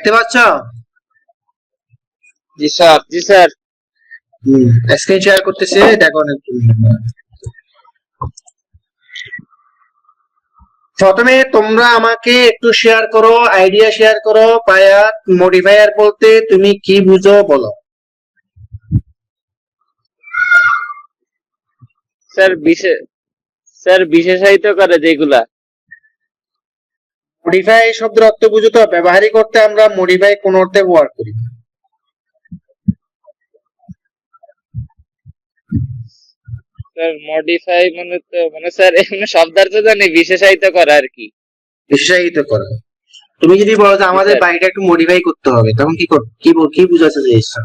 দেখতে পাচ্ছ? জি স্যার, জি sir. Screen share করতেছে, দেখো না একটু। প্রথমে তোমরা আমাকে একটু শেয়ার করো, আইডিয়া শেয়ার করো। পায়া মডিফায়ার বলতে তুমি কি বুঝো বলো। স্যার বিশেষায়িত করে যেগুলা। মডিফাই শব্দের অর্থ বুঝো তো? ব্যবহারিক অর্থে আমরা মডিফাই কোন অর্থে ব্যবহার করি? স্যার মডিফাই মানে স্যার এখানে শব্দার্থ জানি বিশেষায়িত করা আর কি। বিশেষায়িত করা। তুমি যদি বলো যে জি আমাদের স্যার, বাড়িটা একটু মডিফাই করতে হবে, তখন কি বুঝাচ্ছে জিনিসটা?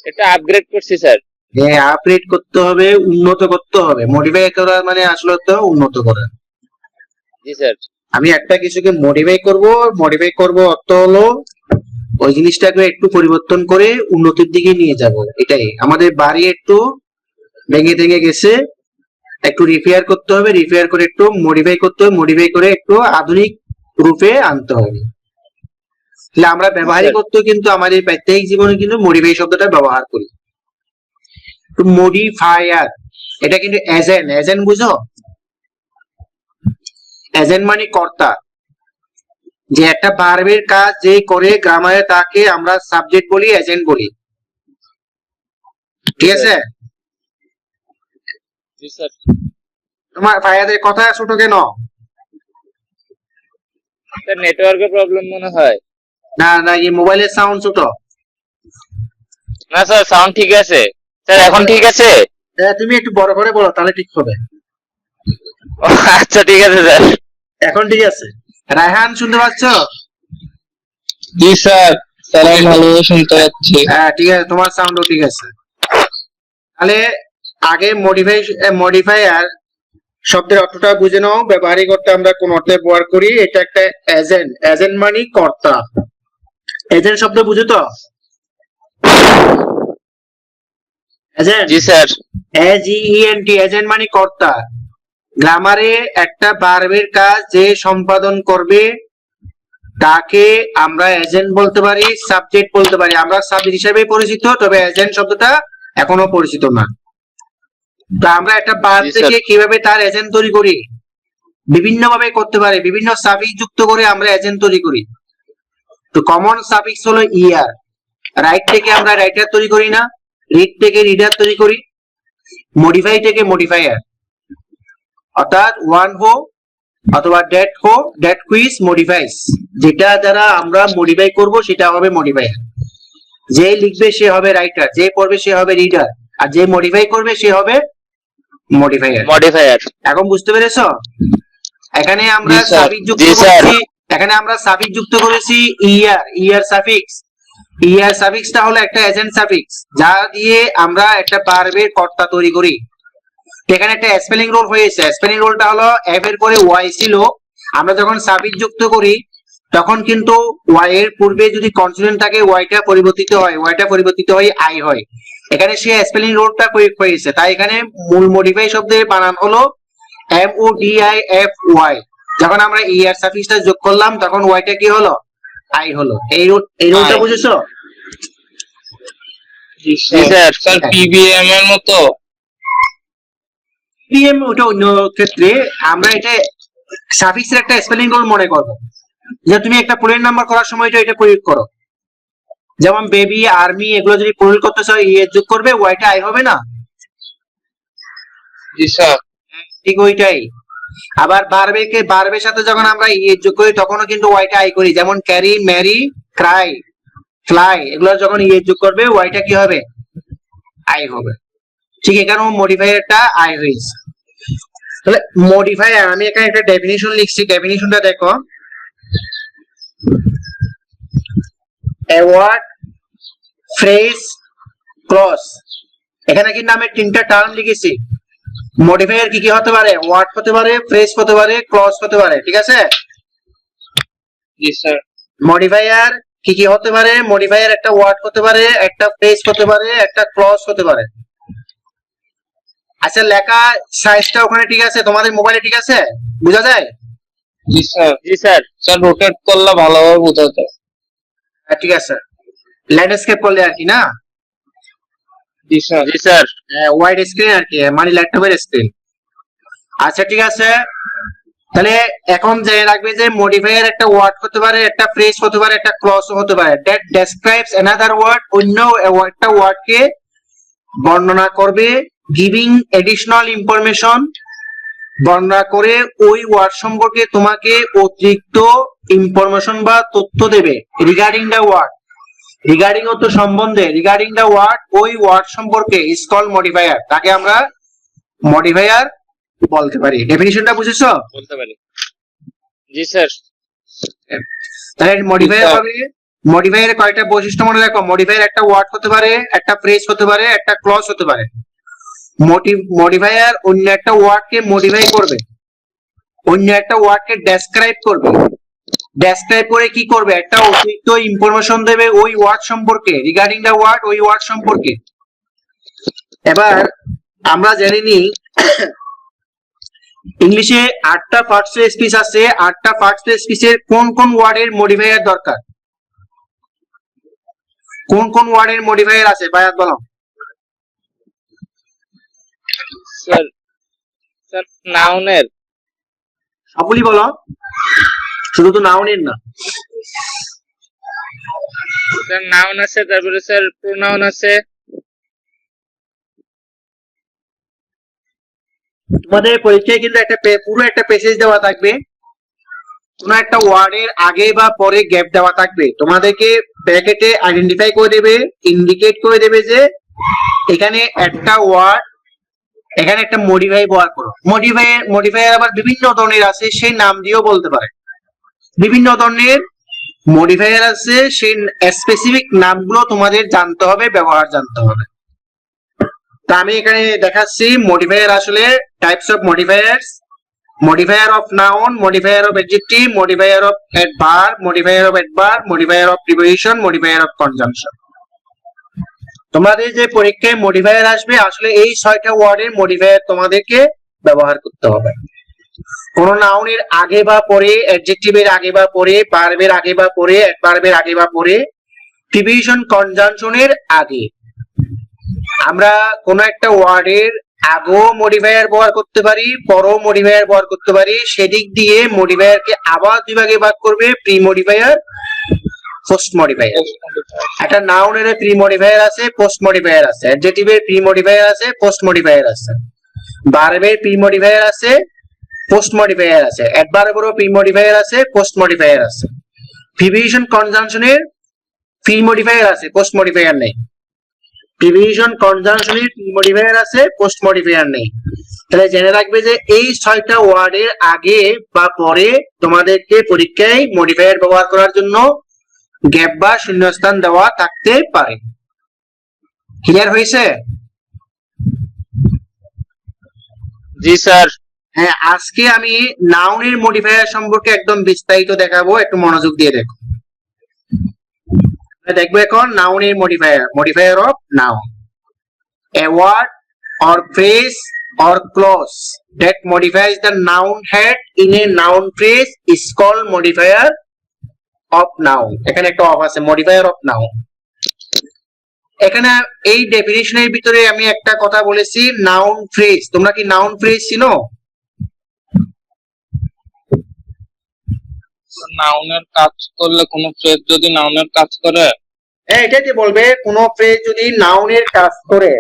এটা আপগ্রেড করছি স্যার। হ্যাঁ, আপগ্রেড করতে হবে, উন্নত করতে হবে। মডিফাই করা মানে আসলে তো উন্নত করা। জি স্যার। আমি একটা কিছুকে মডিফাই করব অর্থ হলো ওই জিনিসটাকে একটু পরিবর্তন করে উন্নতির দিকে নিয়ে যাব। এটাই আমাদের বাড়ি একটু ভেঙে ভেঙে গেছে, একটু রিপেয়ার করতে হবে, রিপেয়ার করে একটু মডিফাই করতে হবে, মডিফাই করে একটু আধুনিক রূপে আনতে হবে। তাহলে আমরা জি ব্যবহারিক স্যার। করতে কিন্তু আমাদের প্রত্যেক জীবনে কিন্তু মডিফাই শব্দটা ব্যবহার করি। তো মডিফায়ার এটা কিন্তু এজেন্ট বুঝো? এজেন্ট মানে কর্তা। যে একটা ভার্বের কাজ যে করে গ্রামারে তাকে আমরা সাবজেক্ট বলি, এজেন্ট বলি। ঠিক আছে? জি স্যার। তোমার ফায়াদের কথা ছোট কেন? স্যার নেটওয়ার্কের প্রবলেম মনে হয়। না না, এই মোবাইলের সাউন্ড ছোট। না স্যার, সাউন্ড ঠিক আছে স্যার, এখন ঠিক আছে। তুমি একটু বড় করে বলো, তাহলে ঠিক হবে। ও, আচ্ছা ঠিক আছে স্যার। এখন ঠিক আছে। রায়হান শুনতে পাচ্ছ? জি স্যার, স্যার আমি ভালোভাবে শুনতে পাচ্ছি। হ্যাঁ ঠিক আছে, তোমার সাউন্ডও ঠিক আছে। তাহলে আগে মডিফায়ার শব্দের অর্থটা বুঝে নাও। ব্যবহারিক অর্থে আমরা কোন অর্থে ব্যবহার করি? এটা একটা এজেন্ট মানে কর্তা। এজেন্ট শব্দ বুঝো তো? এজেন্ট, জি স্যার। এজেন্ট, এজেন্ট মানে কর্তা। গ্রামারে একটা ভার্বের কাজ যে সম্পাদন করবে তাকে আমরা এজেন্ট বলতে পারি, সাবজেক্ট বলতে পারি। আমরা সাবজেক্ট হিসেবে পরিচিত, তবে এজেন্ট শব্দটা এখনো পরিচিত না। তো আমরা একটা ভার্ব জি স্যার। থেকে কিভাবে তার এজেন্ট তৈরি করি? বিভিন্ন ভাবে করতে পারি, বিভিন্ন সাফিক্স যুক্ত করে আমরা এজেন্ট তৈরি করি। তো কমন সাফিক্স হলো ইয়ার। রাইট থেকে আমরা রাইটার তৈরি করি না, রিড থেকে রিডার তৈরি করি, মডিফাই থেকে মডিফায়ার। অর্থাৎ ওয়ান হো অথবা ডেট কুইজ মডিফাইস, যেটা দ্বারা আমরা মডিফাই করব সেটা হবে মডিফায়ার। যে লিখবে সে হবে রাইটার, যে পড়বে সে হবে রিডার, আর যে মডিফাই করবে সে হবে মডিফায়ার। মডিফায়ার। এখন বুঝতে পেরেছো? এখানে আমরা জি স্যার। সাফিক্স যুক্ত জি স্যার। করেছি, এখানে আমরা সাফিক্স যুক্ত করেছি ইয়ার সাফিক্স। ইয়ার সাফিক্সটা হলো একটা এজেন্ট সাফিক্স, যা দিয়ে আমরা একটা ভার্বের কর্তা তৈরি করি। এখানে একটা স্পেলিং রোল হয়েছে। স্পেলিং রোলটা হলো এফ এর পরে ওয়াই ছিল। আমরা যখন সাফিক্স যুক্ত করি তখন কিন্তু ওয়াই এর পূর্বে যদি কনসোনেন্ট থাকে ওয়াইটা পরিবর্তিত হয় আই হয়। এখানে সে স্পেলিং রোলটা প্রয়োগ হয়েছে, তাই এখানে মূল মডিফাই শব্দের বানান হলো MODIFY। যখন আমরা ইয়ার সাফিক্সটা যোগ করলাম তখন ওয়াইটা কি হলো? আই হলো। এই রোলটা বুঝেছো? জি জি স্যার। স্যার। স্যার পিবিএম এর মতো? পিএম ওটা অন্য ক্ষেত্রে। আমরা এটা সাফিক্সের একটা স্পেলিং রোল মনে করবো, যে তুমি একটা পুলের নাম্বার করার সময় এটা প্রয়োগ করো। যেমন বেবি, আর্মি এগুলো যদি প্রয়োগ করতে চাও ইয়ে যোগ করবে, ওয়াইটা আই হবে না? জি স্যার। ঠিক ওইটাই। আবার ভার্বের সাথে যখন আমরা ইয়ে যোগ করি তখনও কিন্তু ওয়াইটা আই করি। যেমন ক্যারি, ম্যারি, ক্রাই, ফ্লাই এগুলো যখন ইয়ে যোগ করবে ওয়াইটা কি হবে? আই হবে। ঠিক এখানেও মডিফায়ারটা আই হয়েছে। তাহলে মডিফায়ার, আমি এখানে একটা ডেফিনিশন লিখছি, ডেফিনিশনটা দেখো। A word, phrase, clause. এখানে কিন্তু আমি তিনটা টার্ম লিখেছি। মডিফায়ার কি কি হতে পারে? ওয়ার্ড হতে পারে, ফ্রেজ হতে পারে, ক্লজ হতে পারে। ঠিক আছে? জি স্যার। মডিফায়ার কি কি হতে পারে? মডিফায়ার একটা ওয়ার্ড হতে পারে, একটা ফ্রেজ হতে পারে, একটা ক্লজ হতে পারে। আচ্ছা, লেখা সাইজটা ওখানে ঠিক আছে? তোমাদের মোবাইলে ঠিক আছে? বোঝা যায়? জি স্যার। জি স্যার। স্যার রোটেট করলে ভালোভাবে বোঝা যায়। ঠিক আছে, ল্যান্ডস্কেপ করলে আর কি না, জি স্যার। জি স্যার। ওয়াইড স্ক্রিন আর কি, মানে ল্যাপটপের স্ক্রিন। আচ্ছা ঠিক আছে, তাহলে এখন জেনে রাখবে যে মডিফায়ার একটা ওয়ার্ড হতে পারে, একটা ফ্রেজ হতে পারে, একটা ক্লজ হতে পারে, দ্যাট ডেসক্রাইবস অ্যানাদার ওয়ার্ড, অন্য একটা ওয়ার্ডকে বর্ণনা করবে, গিভিং এডিশনাল ইনফরমেশন, বর্ণনা করে ওই ওয়ার্ড সম্পর্কে তোমাকে অতিরিক্ত ইনফরমেশন বা তথ্য দেবে। রিগার্ডিং দ্য ওয়ার্ড, রিগার্ডিং অর্থ সম্বন্ধে, রিগার্ডিং দ্য ওয়ার্ড, ওই ওয়ার্ড সম্পর্কে ইজ কল্ড মডিফায়ার, তাকে আমরা মডিফায়ার বলতে পারি। ডেফিনিশনটা বুঝেছো? বলতে পারি। জি স্যার। তাহলে মডিফায়ার স্যার। হবে, মডিফায়ারের কয়টা বৈশিষ্ট্য মনে রাখো। মডিফায়ার একটা ওয়ার্ড হতে পারে, একটা ফ্রেজ হতে পারে, একটা ক্লজ হতে পারে। মডিফায়ার অন্য একটা ওয়ার্ডকে মডিফাই করবে, অন্য একটা ওয়ার্ডকে ডেসক্রাইব করবে, ডেসক্রাইব করে কি করবে, একটা অতিরিক্ত ইনফরমেশন দেবে ওই ওয়ার্ড সম্পর্কে, রিগার্ডিং দ্য ওয়ার্ড, ওই ওয়ার্ড সম্পর্কে। এবার আমরা জেনে নিই ইংলিশে 8টা পার্টস স্পিচ আছে, 8টা পার্টস স্পিচের কোন কোন ওয়ার্ডের মডিফায়ার দরকার, কোন কোন ওয়ার্ডের মডিফায়ার আছে, বায়াত বলো। স্যার স্যার নাউনের। সবগুলি বলো, শুধু তো নাউনের না। স্যার নাউন আছে, তারপরে স্যার প্রোনাউন আছে। তোমাদের পরীক্ষায় কিন্তু একটা পুরো একটা প্যাসেজ দেওয়া থাকবে, কোন একটা ওয়ার্ডের আগে বা পরে গ্যাপ দেওয়া থাকবে, তোমাদেরকে ব্র্যাকেটে আইডেন্টিফাই করে দেবে, ইন্ডিকেট করে দেবে যে এখানে একটা ওয়ার্ড, এখানে একটা মডিফাই ব্যবহার করো। মডিফায়ার আবার বিভিন্ন ধরনের আছে, সেই নাম দিয়েও বলতে পারে। বিভিন্ন ধরনের মডিফায়ার আছে, সেই স্পেসিফিক নামগুলো তোমাদের জানতে হবে, ব্যবহার জানতে হবে। তা আমি এখানে দেখাচ্ছি মডিফায়ার আসলে types of modifiers: modifier of noun, modifier of adjective, modifier of adverb, modifier of adverb, modifier of preposition, modifier of conjunction. তোমাদের যে পরীক্ষায় মডিফায়ার আসবে, আসলে এই 6টা ওয়ার্ডের মডিফায়ার তোমাদেরকে ব্যবহার করতে হবে। কোন নাউনের আগে বা পরে, অ্যাডজেক্টিভের আগে বা পরে, ভার্বের আগে বা পরে, অ্যাডভার্বের আগে বা পরে, প্রিপোজিশন কনজাংশনের আগে। আমরা কোন একটা ওয়ার্ডের আগেও মডিফায়ার ব্যবহার করতে পারি, পরও মডিফায়ার ব্যবহার করতে পারি। সেদিক দিয়ে মডিফায়ারকে আবার দুই ভাগে ভাগ করবে: প্রি মডিফায়ার, পোস্ট মডিফায়ার। একটা নাউনের প্রি মডিফায়ার আছে, পোস্ট মডিফায়ার আছে, অ্যাডজেক্টিভের প্রি মডিফায়ার আছে, পোস্ট মডিফায়ার আছে, ভার্বের প্রি মডিফায়ার আছে, পোস্ট মডিফায়ার আছে, অ্যাডভার্বেরও প্রি মডিফায়ার আছে, পোস্ট মডিফায়ার আছে। প্রিপোজিশন কনজাংশনের প্রি মডিফায়ার আছে, পোস্ট মডিফায়ার নেই। প্রিপোজিশন কনজাংশনের প্রি মডিফায়ার আছে, পোস্ট মডিফায়ার নেই। তাহলে জেনে রাখবে যে এই 6টা ওয়ার্ডের আগে বা পরে তোমাদেরকে পরীক্ষায় মডিফায়ার ব্যবহার করার জন্য গ্যাপ বা শূন্যস্থান দেওয়া থাকতে পারে। ক্লিয়ার হয়েছে? জি স্যার। হ্যাঁ, আজকে আমি নাউনের মডিফায়ার সম্পর্কে একদম বিস্তারিত দেখাবো, একটু মনোযোগ দিয়ে দেখো। দেখবো এখন নাউনের modifier of noun: a word or phrase or clause that modifies the noun head in a noun phrase is called modifier of noun. এখানে একটা অফ আছে, modifier of noun। এখানে এই ডেফিনিশনের ভিতরে আমি একটা কথা বলেছি, নাউন ফ্রেজ। তোমরা কি নাউন ফ্রেজ চিনো? নাউনের কাজ করলে, কোন ফ্রেজ যদি নাউনের কাজ করে, হ্যাঁ, এটাই বলবে কোন ফ্রেজ যদি নাউনের কাজ করে,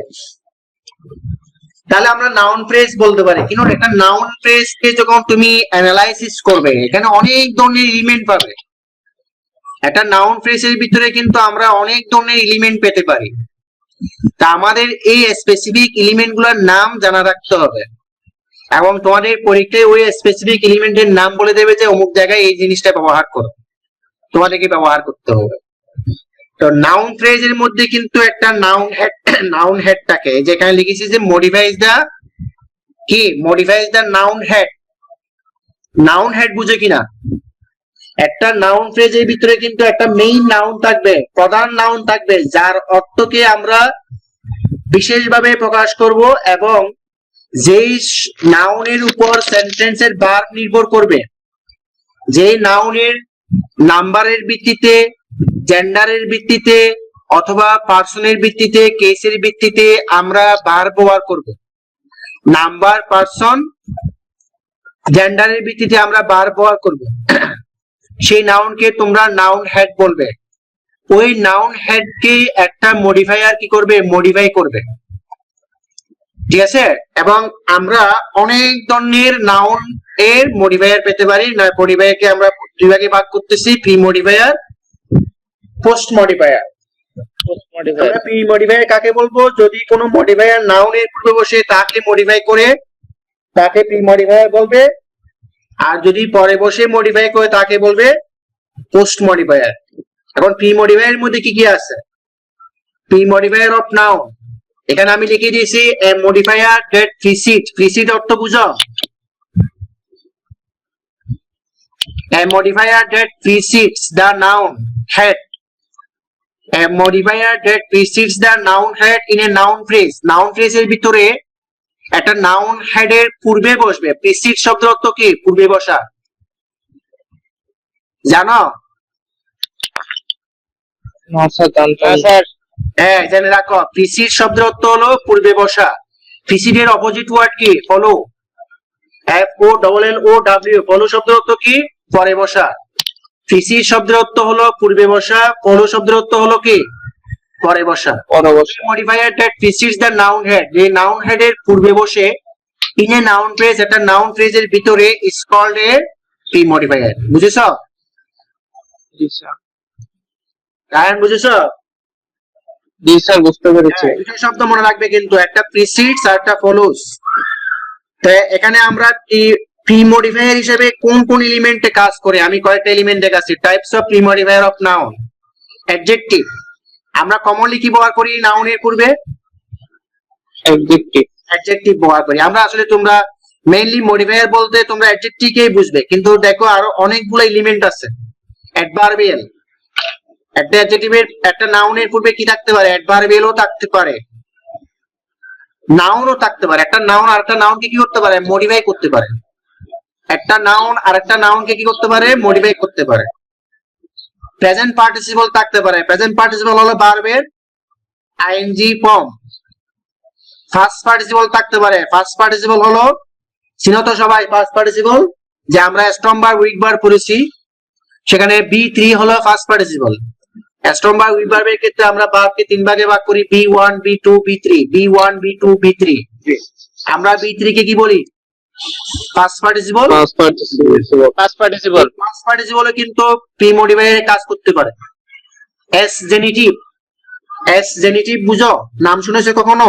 তাহলে আমরা নাউন ফ্রেজ বলতে পারি। কিন্তু একটা নাউন ফ্রেজকে যখন তুমি অ্যানালাইসিস করবে, এখানে অনেক ধরনের এলিমেন্ট পাবে। একটা নাউন ফ্রেজের ভিতরে কিন্তু আমরা অনেক ধরনের এলিমেন্ট পেতে পারি। তা আমাদের এই স্পেসিফিক এলিমেন্ট গুলোর নাম জানা রাখতে হবে, এবং তোমাদের পরীক্ষায় ওই স্পেসিফিক এলিমেন্টের নাম বলে দেবে যে অমুক জায়গায় এই জিনিসটা ব্যবহার করো, তোমাদেরকে ব্যবহার করতে হবে। তো নাউন ফ্রেজের মধ্যে কিন্তু একটা নাউন হেড থাকে, যেখানে লিখেছি যে modifies the noun head. Noun head বুঝে কিনা? একটা নাউন ফ্রেজের ভিতরে কিন্তু একটা মেইন নাউন থাকবে, প্রধান নাউন থাকবে, যার অর্থকে আমরা বিশেষভাবে প্রকাশ করব, এবং যেই নাউনের উপর সেন্টেন্সের ভার্ব নির্ভর করবে, যেই নাউনের নাম্বারের ভিত্তিতে জেন্ডারের ভিত্তিতে অথবা পার্সনের ভিত্তিতে, কেসের ভিত্তিতে আমরা বার ব্যবহার করব। নাম্বার, পার্সন, জেন্ডারের ভিত্তিতে আমরা বার ব্যবহার করব। সেই নাউনকে তোমরা নাউন হেড বলবে। ওই নাউন হেডকে একটা মডিফায়ার কি করবে? মডিফাই করবে। ঠিক আছে? এবং আমরা অনেক ধরনের নাউন এর মডিফায়ার পেতে পারি। না, মডিফায়ারকে আমরা দুই ভাগে ভাগ করতেছি, pre modifier, post modifier. Post modifier. আমরা প্রি মডিফায়ার কাকে বলবো? যদি কোনো মডিফায়ার নাউনের পূর্বে বসে তাকে মডিফাই করে তাকে প্রি মডিফায়ার বলবে, আর যদি পরে বসে মডিফাই করে তাকে বলবে পোস্ট মডিফায়ার। এখন প্রি মডিফায়ার মধ্যে কি কি আছে? প্রি মডিফায়ার অফ নাউন, এখানে আমি লিখে দিয়েছি a modifier that precede. Precede অর্থ বুঝো? A modifier that precedes the noun head. A modifier that precedes the noun head in a noun phrase. Noun phrase এর ভিতরে একটা নাউন হেড এর পূর্বে বসবে। প্রিসিড শব্দের অর্থ কি? পূর্বে বসা। জানো? না স্যার জানতাম না না। স্যার। হ্যাঁ, জেনে রাখো। প্রিসিড শব্দের অর্থ হলো পূর্বে বসা। প্রিসিড এর অপোজিট ওয়ার্ড কি? ফলো। FOLLOW। ফলো শব্দের অর্থ কি? পরে বসা। প্রিসিড শব্দের অর্থ হলো পূর্বে বসা, ফলো শব্দের অর্থ হলো কি? পরে বসা। পরবর্তী modifier that precedes the noun head, যে নাউন হেড এর পূর্বে বসে ইন এ নাউন ফ্রেজ, একটা নাউন ফ্রেজ এর ভিতরে is called a pre modifier. বুঝেছো? জি স্যার। রায়ন, বুঝেছো? জি স্যার বুঝতে পেরেছি। দুটো শব্দ মনে রাখবে কিন্তু, একটা প্রিসিডস আর একটা ফলোস। তো এখানে আমরা প্রি মডিফায়ার হিসেবে কোন কোন এলিমেন্টে কাজ করে আমি কয়েকটা এলিমেন্ট দেখাচ্ছি। Types of pre modifier of noun. Adjective, আমরা কমনলি কি ব্যবহার করি নাউনের পূর্বে? অ্যাডজেক্টিভ। অ্যাডজেক্টিভ ব্যবহার করি আমরা। আসলে তোমরা মেইনলি মডিফায়ার বলতে তোমরা অ্যাডজেক্টিভকেই বুঝবে, কিন্তু দেখো আরো অনেকগুলো এলিমেন্ট আছে। অ্যাডভার্বিয়াল, একটা অ্যাডজেক্টিভের একটা নাউনের পূর্বে কি থাকতে পারে? অ্যাডভার্বিয়ালও থাকতে পারে, নাউনও থাকতে পারে। একটা নাউন আর একটা নাউনকে কি করতে পারে? মডিফাই করতে পারে। একটা নাউন আর একটা নাউনকে কি করতে পারে? মডিফাই করতে পারে। প্রেজেন্ট পার্টিসিপল থাকতে পারে। প্রেজেন্ট পার্টিসিপল হলো ভার্বের আইএনজি ফর্ম। ফার্স্ট পার্টিসিপল থাকতে পারে। ফার্স্ট পার্টিসিপল হলো, চিনো তো সবাই ফার্স্ট পার্টিসিপল, যে আমরা স্ট্রং ভার্ব, উইক ভার্ব পড়েছি, সেখানে B3 হলো first participle. Strong verb, weak ভার্বের ক্ষেত্রে আমরা ভার্বকে তিন ভাগে ভাগ করি, B1 B2 B3। B1 B2 B3, আমরা B3 কে কি বলি? First participle. First participle. Past participle. First participle কিন্তু প্রি মডিফায়ারে কাজ করতে পারে। এস জেনিটিভ, এস জেনিটিভ বুঝো? নাম শুনেছো কখনো?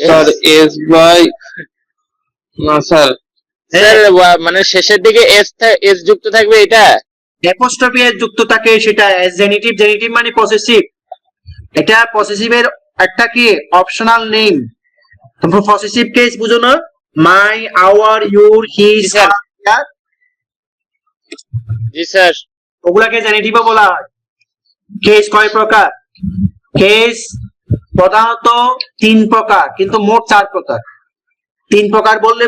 স্যার এস বাই, না স্যার। স্যার মানে শেষের দিকে এস যুক্ত থাকবে এটা? অ্যাপোস্ট্রফি এর যুক্ত থাকে, সেটা এস জেনিটিভ। জেনিটিভ মানে পসেসিভ। এটা পসেসিভের একটা কি অপশনাল নেম। তোমরা পসেসিভ কেস বুঝো না? My, our, your, his, ji sir. G sir. ওগুলাকে জেনিটিভও বলা হয়। কেস কয় প্রকার? কেস প্রধানত 3 প্রকার, কিন্তু মোট 4 প্রকার। 3 প্রকার বললে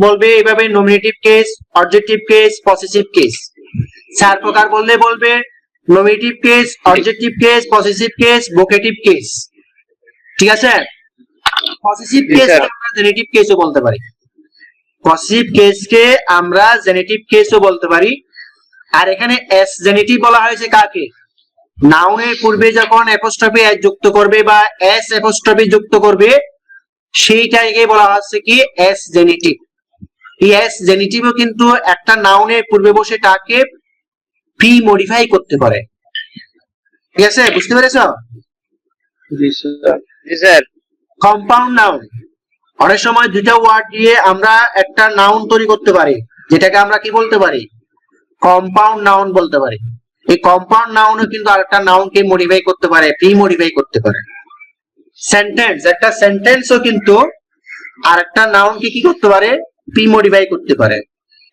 বলবে এভাবে: nominative case, objective case, possessive case. 4 প্রকার বললে বলবে nominative case, objective case, possessive case, vocative case. ঠিক আছে? পসেসিভ জি কেসকে স্যার। আমরা জেনেটিভ কেসও বলতে পারি। পসেসিভ কেসকে আমরা জেনেটিভ কেসও বলতে পারি। আর এখানে এস জেনেটিভ বলা হয়েছে কাকে? নাউনের পূর্বে যখন অ্যাপোস্ট্রফি এস যুক্ত করবে বা এস অ্যাপোস্ট্রফি যুক্ত করবে, সেইটাকে বলা হচ্ছে কি এস জেনেটিভ। এই এস জেনেটিভও কিন্তু একটা নাউনের পূর্বে বসে তাকে প্রি মডিফাই করতে পারে। ঠিক আছে? বুঝতে পেরেছো? জি স্যার। জি স্যার। কম্পাউন্ড নাউন, অনেক সময় দুইটা ওয়ার্ড দিয়ে আমরা একটা নাউন তৈরি করতে পারি, যেটাকে আমরা কি বলতে পারি? কম্পাউন্ড নাউন বলতে পারি। এই কম্পাউন্ড নাউনও কিন্তু আরেকটা নাউনকে মডিফাই করতে পারে, প্রি মডিফাই করতে পারে। সেন্টেন্স, একটা সেন্টেন্সও কিন্তু আরেকটা নাউনকে কি করতে পারে? প্রি মডিফাই করতে পারে।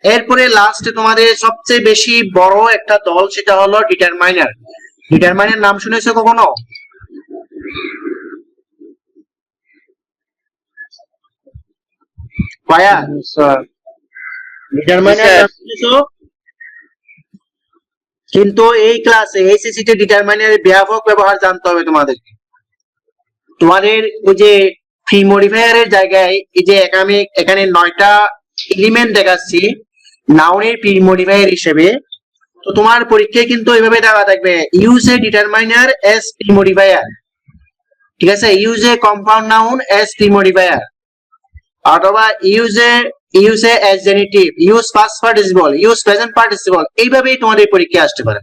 এরপরে লাস্টে তোমাদের সবচেয়ে বেশি বড় একটা দল, সেটা হলো ডিটারমাইনার। ডিটারমাইনার নাম শুনেছো কখনো? পায়া, স্যার ডিটারমাইনার স্যার। নাম শুনেছো? কিন্তু এই ক্লাসে এইচএসসি তে ডিটারমাইনারের ব্যাপক ব্যবহার জানতে হবে তোমাদেরকে। তোমাদের ওই যে প্রি মডিফায়ারের জায়গায় এই যে আমি এখানে 9টা এলিমেন্ট দেখাচ্ছি নাউনের প্রি মডিফায়ার হিসেবে, তো তোমার পরীক্ষায় কিন্তু এইভাবে দেওয়া থাকবে use a determiner as pre modifier, ঠিক আছে, use a compound noun as pre modifier, অথবা use a adjective, use past participle, use present participle, এইভাবেই তোমাদের পরীক্ষায় আসতে পারে।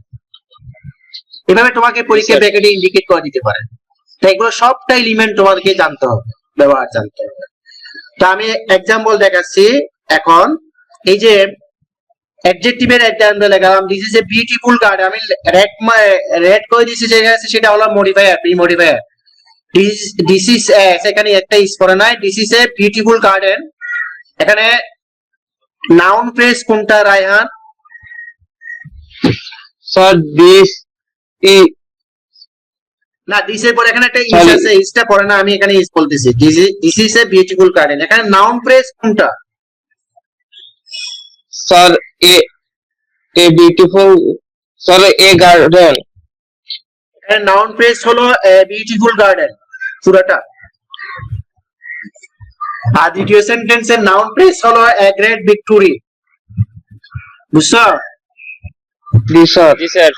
এভাবে তোমাকে পরীক্ষা ব্র্যাকেটে ইন্ডিকেট করে দিতে পারে। তো এগুলো সবটা এলিমেন্ট তোমাদেরকে জানতে হবে, ব্যবহার জানতে হবে। তো আমি এক্সাম্পল দেখাচ্ছি এখন। এই যে অ্যাডজেক্টিভের এক্সাম্পল দেখালাম, this is a beautiful garden, আমি রেড করে দিয়েছি যেটা আছে সেটা হলো modifier, pre modifier. This is এখানে একটা ইজ পড়ে নাই, this is a beautiful garden. এখানে নাউন ফ্রেজ কোনটা রায়হান? স্যার দিস ই না, দিস এর পরে এখানে একটা ইজ Sorry. আছে, ইজটা পড়ে না, আমি এখানে ইজ বলতেছি। This is a beautiful garden, এখানে নাউন ফ্রেজ কোনটা? Sir A beautiful, sir a garden. এখানে নাউন ফ্রেজ হলো বিউটিফুল গার্ডেন পুরোটা। আর দ্বিতীয় সেন্টেন্সের নাউন ফ্রেজ হলো এ গ্রেট ভিক্টোরি, বুঝছো? জি স্যার। জি স্যার।